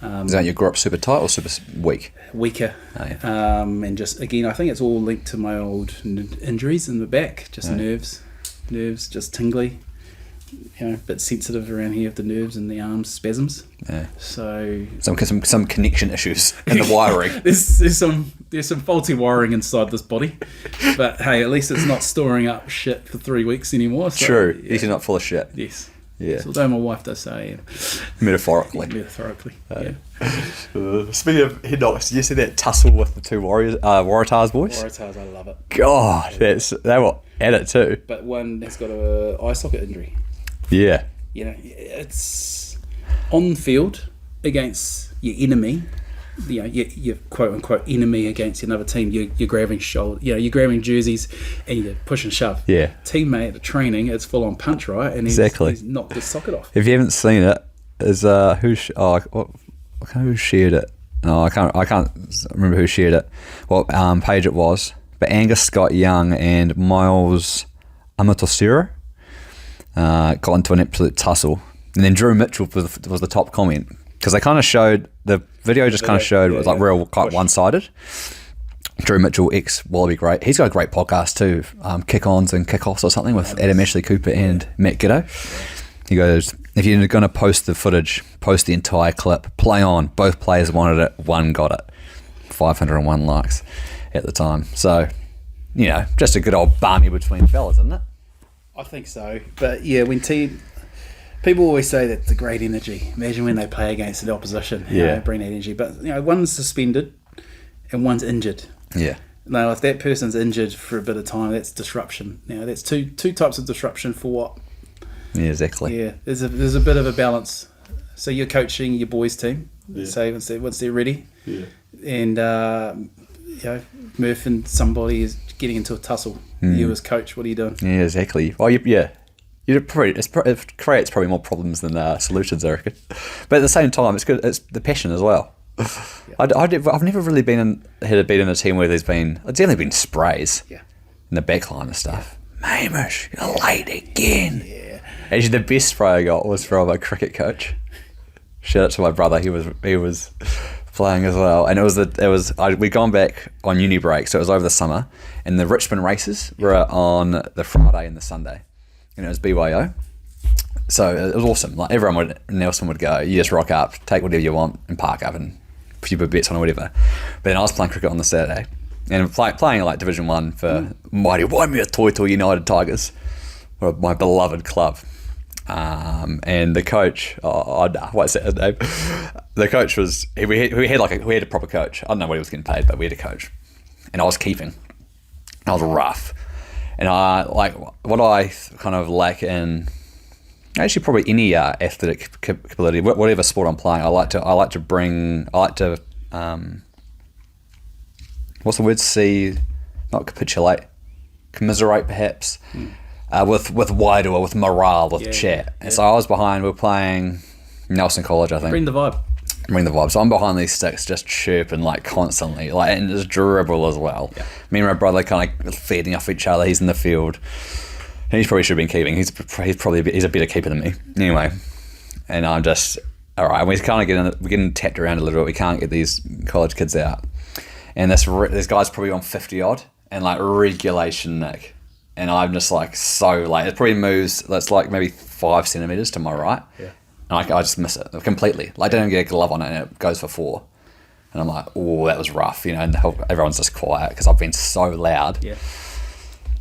Is that you grew up super tight or super weak? weaker. Oh, yeah. And just again, I think it's all linked to my old injuries in the back, just nerves, just tingly. A bit sensitive around here with the nerves and the arms spasms. Yeah. So Some connection issues in the wiring. there's some faulty wiring inside this body, but hey, at least it's not storing up shit for 3 weeks anymore. So, True. yeah. These are not full of shit. Yes. Yeah. So, although my wife does say Metaphorically. metaphorically. Speaking of head knocks, did you see that tussle with the two Waratahs boys? Waratahs, I love it. God, they were at it too. But one has got a eye socket injury. Yeah. It's on field against your enemy. Your quote unquote enemy against another team. You're grabbing you're grabbing jerseys and you're push and shove. Yeah. Teammate at training, it's full on punch, right? And he's knocked his socket off. If you haven't seen it, is who shared it? No, I can't remember who shared it. What page it was? But Angus Scott Young and Miles Amatosiro got into an absolute tussle, and then Drew Mitchell was the top comment because they kind of showed the video just kind of showed it was like real quite one-sided. Drew Mitchell, ex-Wallaby great, he's got a great podcast too, Kick-Ons and Kick-Offs or something with Adam Ashley Cooper and Matt Giddo. He goes, if you're going to post the footage, post the entire clip, play on. Both players wanted it, one got it. 501 likes at the time. So, just a good old barney between fellas, isn't it? I think so. But yeah, people always say that the great energy. Imagine when they play against the opposition, bring that energy. But one's suspended and one's injured. Yeah. Now, if that person's injured for a bit of time, that's disruption. That's two types of disruption for what? Yeah, exactly. Yeah, there's a bit of a balance. So you're coaching your boys' team. Say once they're ready, and Murph and somebody is getting into a tussle. You as coach, what are you doing? Yeah, exactly. Well, it creates probably more problems than solutions, I reckon. But at the same time, it's good. It's the passion as well. I've never really had a beat in a team where there's only been sprays in the back line and stuff. Hamish, you're late again. Yeah. Actually, the best spray I got was from a cricket coach. Shout out to my brother. He was playing as well, and we'd gone back on uni break, so it was over the summer, and the Richmond races were on the Friday and the Sunday, and it was BYO. So it was awesome. Like Nelson would go, you just rock up, take whatever you want, and park up and put your bets on or whatever. But then I was playing cricket on the Saturday, and playing like Division 1 for mighty Waimea Toitoi United Tigers, my beloved club. And the coach, what's that his name? The coach was we had a proper coach. I don't know what he was getting paid, but we had a coach, and I was keeping. I was rough. And I like what I kind of lack in, actually probably any athletic capability, whatever sport I'm playing. I like to what's the word? Not capitulate, commiserate perhaps, with wider or with morale, with chat. And so I was behind. We were playing Nelson College, I think. Bring the vibe. So I'm behind these sticks, just chirping like constantly, like, and just dribble as well. Yeah. Me and my brother kind of feeding off each other. He's in the field. He probably should have been keeping. He's a better keeper than me. Anyway, and I'm just all right. We kind of we're getting tapped around a little bit. We can't get these college kids out, and this guy's probably on 50 odd, and like regulation Nick, and I'm just like so like it probably moves. That's like maybe 5 centimeters to my right. Yeah. And I just miss it completely. Like, I don't even get a glove on it, and it goes for 4. And I'm like, oh, that was rough, and everyone's just quiet because I've been so loud. Yeah.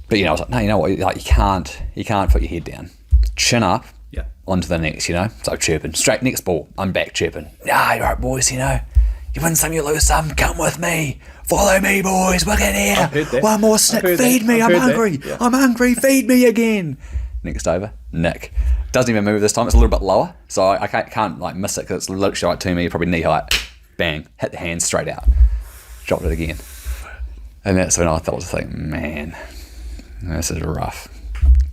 But I was like, no, you know what? Like, you can't put your head down, chin up, Yeah. onto the next. So chirping, straight next ball. I'm back chirping. Nah, you're right, boys. You win some, you lose some. Come with me. Follow me, boys. We're getting here. I've heard that. One more stick. Feed me. I'm hungry. Yeah. I'm hungry. Feed me again. Next over, Nick. Doesn't even move this time. It's a little bit lower, so I can't like miss it because it's literally right to me, probably knee height. Bang, hit the hand straight out. Dropped it again, and that's when I thought, man, this is rough.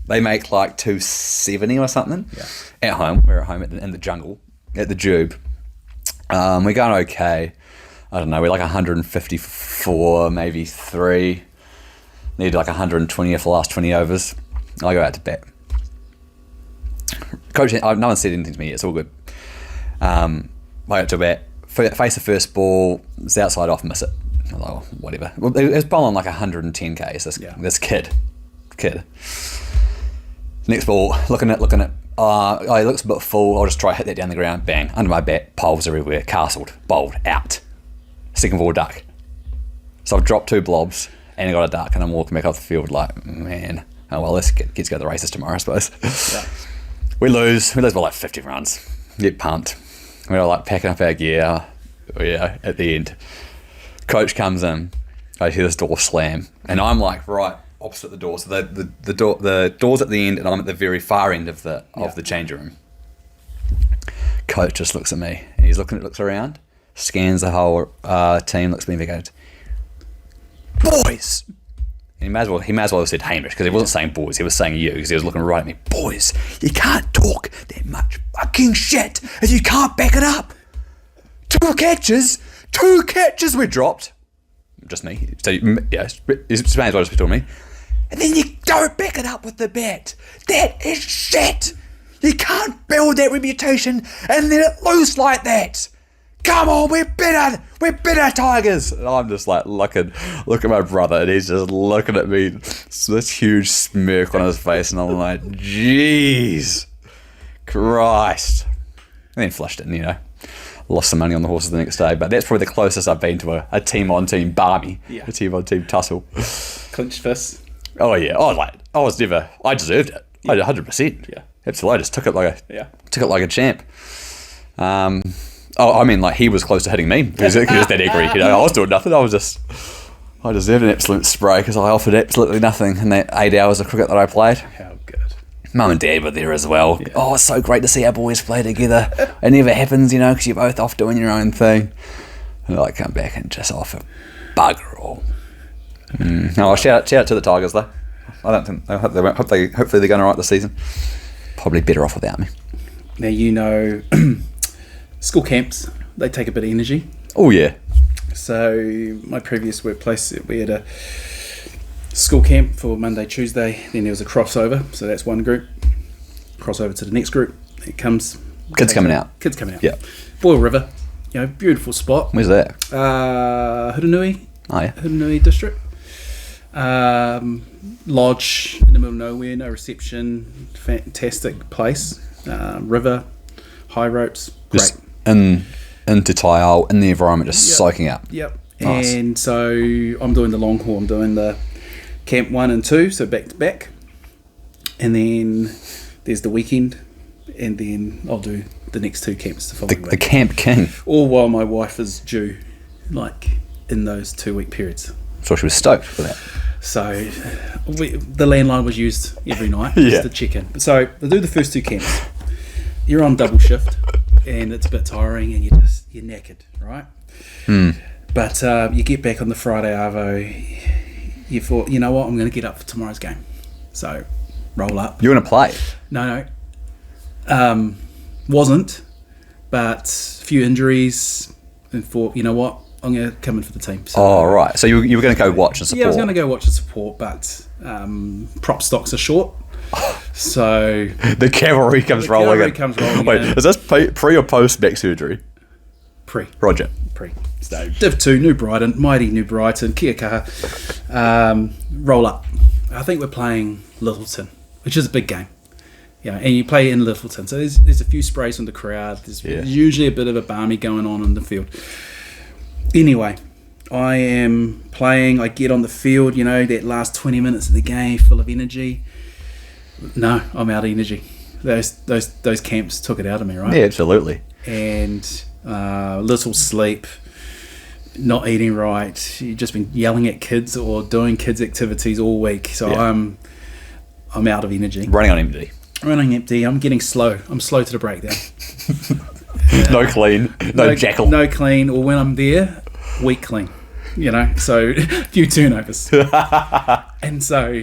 They make like 270 or something. Yeah. At home, we're at home in the jungle at the Jube. We're going okay. I don't know. We're like 154, maybe 3. Needed like 120 for the last 20 overs. I go out to bat. Coach, no one said anything to me yet. It's all good. I got to bat, face the first ball, it's outside off, miss it. I was like, oh, whatever. Well, it was bowling like 110 k's. This kid. Next ball, looking at. He looks a bit full. I'll just try to hit that down the ground. Bang, under my bat, poles everywhere, castled, bowled, out. Second ball, duck. So I've dropped 2 blobs and I got a duck, and I'm walking back off the field like, man. Oh well, this kid's go to the races tomorrow, I suppose. Yeah. We lose by like 50 runs. Get pumped. We're like packing up our gear. At the end, coach comes in. I hear this door slam, and I'm like right opposite the door. So the door's at the end, and I'm at the very far end of the change room. Coach just looks at me, and looks around, scans the whole team, looks at me, and goes, "Boys." He may as well have said Hamish, because he wasn't saying boys, he was saying you, because he was looking right at me. Boys, you can't talk that much fucking shit if you can't back it up. 2 catches we dropped. Just me. So, yeah, you may as well just be talking to me. And then you don't back it up with the bat. That is shit. You can't build that reputation and let it loose like that. Come on, we're better Tigers. And I'm just like look at my brother, and he's just looking at me, this huge smirk on his face, and I'm like, jeez, Christ. And then flushed it, and lost some money on the horses the next day. But that's probably the closest I've been to a team-on-team barmy, a team-on-team tussle. Clenched fists. Oh yeah, I deserved it. I did 100%. Yeah, absolutely. I just took it like a champ. I mean, like, he was close to hitting me because he was that angry. I was doing nothing. I deserved an absolute spray because I offered absolutely nothing in that 8 hours of cricket that I played. How good. Mum and Dad were there as well. Yeah. Oh, it's so great to see our boys play together. It never happens, because you're both off doing your own thing. And I come back and just offer bugger all. No, shout out to the Tigers though. Hopefully they're going all right this season. Probably better off without me. Now school camps, they take a bit of energy. Oh yeah. So my previous workplace, we had a school camp for Monday, Tuesday. Then there was a crossover. So that's one group. Crossover to the next group. It comes. Kids coming out. Yeah. Boyle River, beautiful spot. Where's that? Hurunui. Oh yeah. Hurunui district. Lodge in the middle of nowhere, no reception. Fantastic place. River, high ropes, great. Just into Taiao, in the environment, just soaking up. Yep. Nice. And so I'm doing the long haul. I'm doing the camp 1 and 2, so back to back. And then there's the weekend, and then I'll do the next 2 camps the following week. The Camp King. All while my wife is due, like in those 2 week periods. So she was stoked for that. So the landline was used every night Yeah. just to check in. So they do the first 2 camps. You're on double shift, and it's a bit tiring, and you're knackered, right? But you get back on the Friday arvo. You thought, you know what? I'm going to get up for tomorrow's game. So roll up. You're going to play? No. Wasn't, but a few injuries, and thought, you know what? I'm going to come in for the team. So, Oh, right. So you were going to go watch and support? yeah, I was going to go watch and support, but prop stocks are short. So The cavalry comes rolling cavalry in. comes rolling Wait, in. is this pre or post back surgery? pre. Roger. So Div 2, New Brighton, mighty New Brighton, kia kaha. Roll up. I think we're playing Littleton, which is a big game. Yeah, and you play in Littleton. So there's a few sprays from the crowd. There's usually a bit of a barmy going on in the field. Anyway, I am playing. I get on the field, that last 20 minutes of the game, full of energy. No, I'm out of energy. Those camps took it out of me, right? Yeah, absolutely. And little sleep, not eating right. You've just been yelling at kids or doing kids' activities all week. So I'm out of energy. Running on empty. Running empty. I'm getting slow. I'm slow to the breakdown. No clean. No jackal. No clean. Or when I'm there, weak clean. So a few turnovers. And so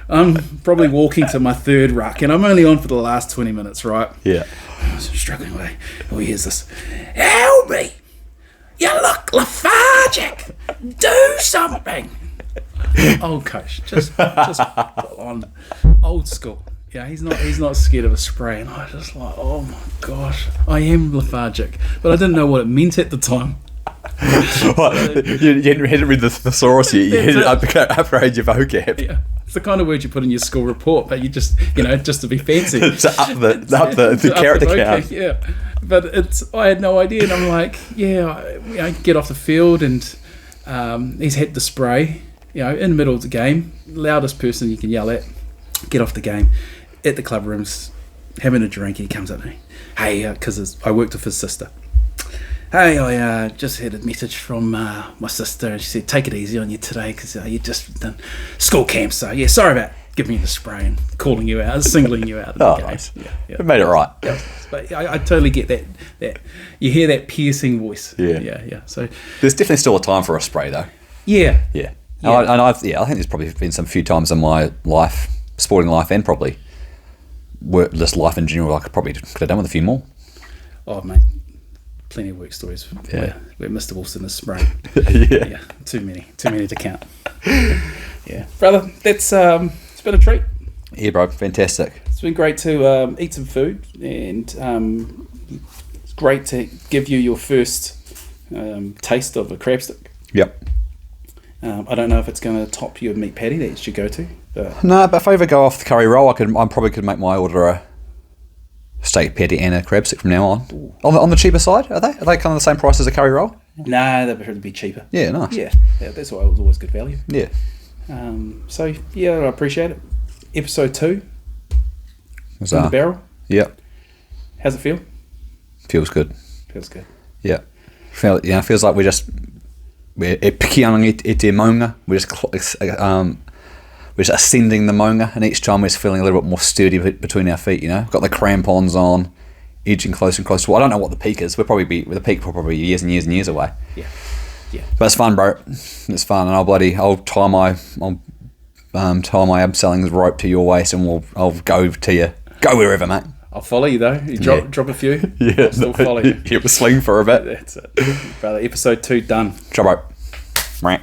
I'm probably walking to my 3rd ruck, and I'm only on for the last 20 minutes, right? Yeah. I was struggling away. Oh, here's this. Help me! You look lethargic. Do something. Old coach, just on old school. Yeah, he's not scared of a spray, and I was just like, oh my gosh, I am lethargic, but I didn't know what it meant at the time. You hadn't read the thesaurus yet. You hadn't upgrade your vocab. Yeah, it's the kind of word you put in your school report, but you just just to be fancy. To up the character count. Yeah, but I had no idea, and I'm like, I get off the field, and he's had the spray, in the middle of the game, loudest person you can yell at, get off the game, at the club rooms, having a drink, and he comes up to me, hey, because I worked with his sister. Hey, I just had a message from my sister, and she said, take it easy on you today, because you just done school camp, so sorry about giving you the spray and calling you out, singling you out of the game. Nice. Yeah. It made it right. Yeah. But I totally get that you hear that piercing voice. Yeah. So There's definitely still a time for a spray, though. yeah. I think there's probably been some few times in my life, sporting life, and probably just life in general, I probably could have done with a few more. Oh mate, plenty of work stories where Mr. Wilson is spraying. Yeah, too many to count. Yeah, brother, that's it's been a treat. Yeah, bro, fantastic. It's been great to eat some food, and it's great to give you your first taste of a crab stick. Yep. I don't know if it's going to top your meat patty that you should go to. But No, but if I ever go off the curry roll, I probably could make my order a steak patty and a crab stick from now on. On the cheaper side, are they? Are they kind of the same price as a curry roll? nah, they'd probably be cheaper. Yeah, nice. Yeah, that's why it was always good value. Yeah. So yeah, I appreciate it. Episode 2, Was in the barrel. Yeah. How's it feel? Feels good. Feels good. Yeah. Feels like we're piki on e te maunga. We're just ascending the maunga, and each time we're just feeling a little bit more sturdy between our feet. Got the crampons on, edging closer and closer. Well, I don't know what the peak is. The peak will probably be years and years and years away. Yeah. But it's fun, bro. It's fun, and I'll tie my abseiling rope to your waist, and I'll go to you. Go wherever, mate. I'll follow you though. You drop a few. Yeah, I'll still follow you. Yeah, we'll swing for a bit. That's it, brother. Episode 2 done. Ciao, bro. Right.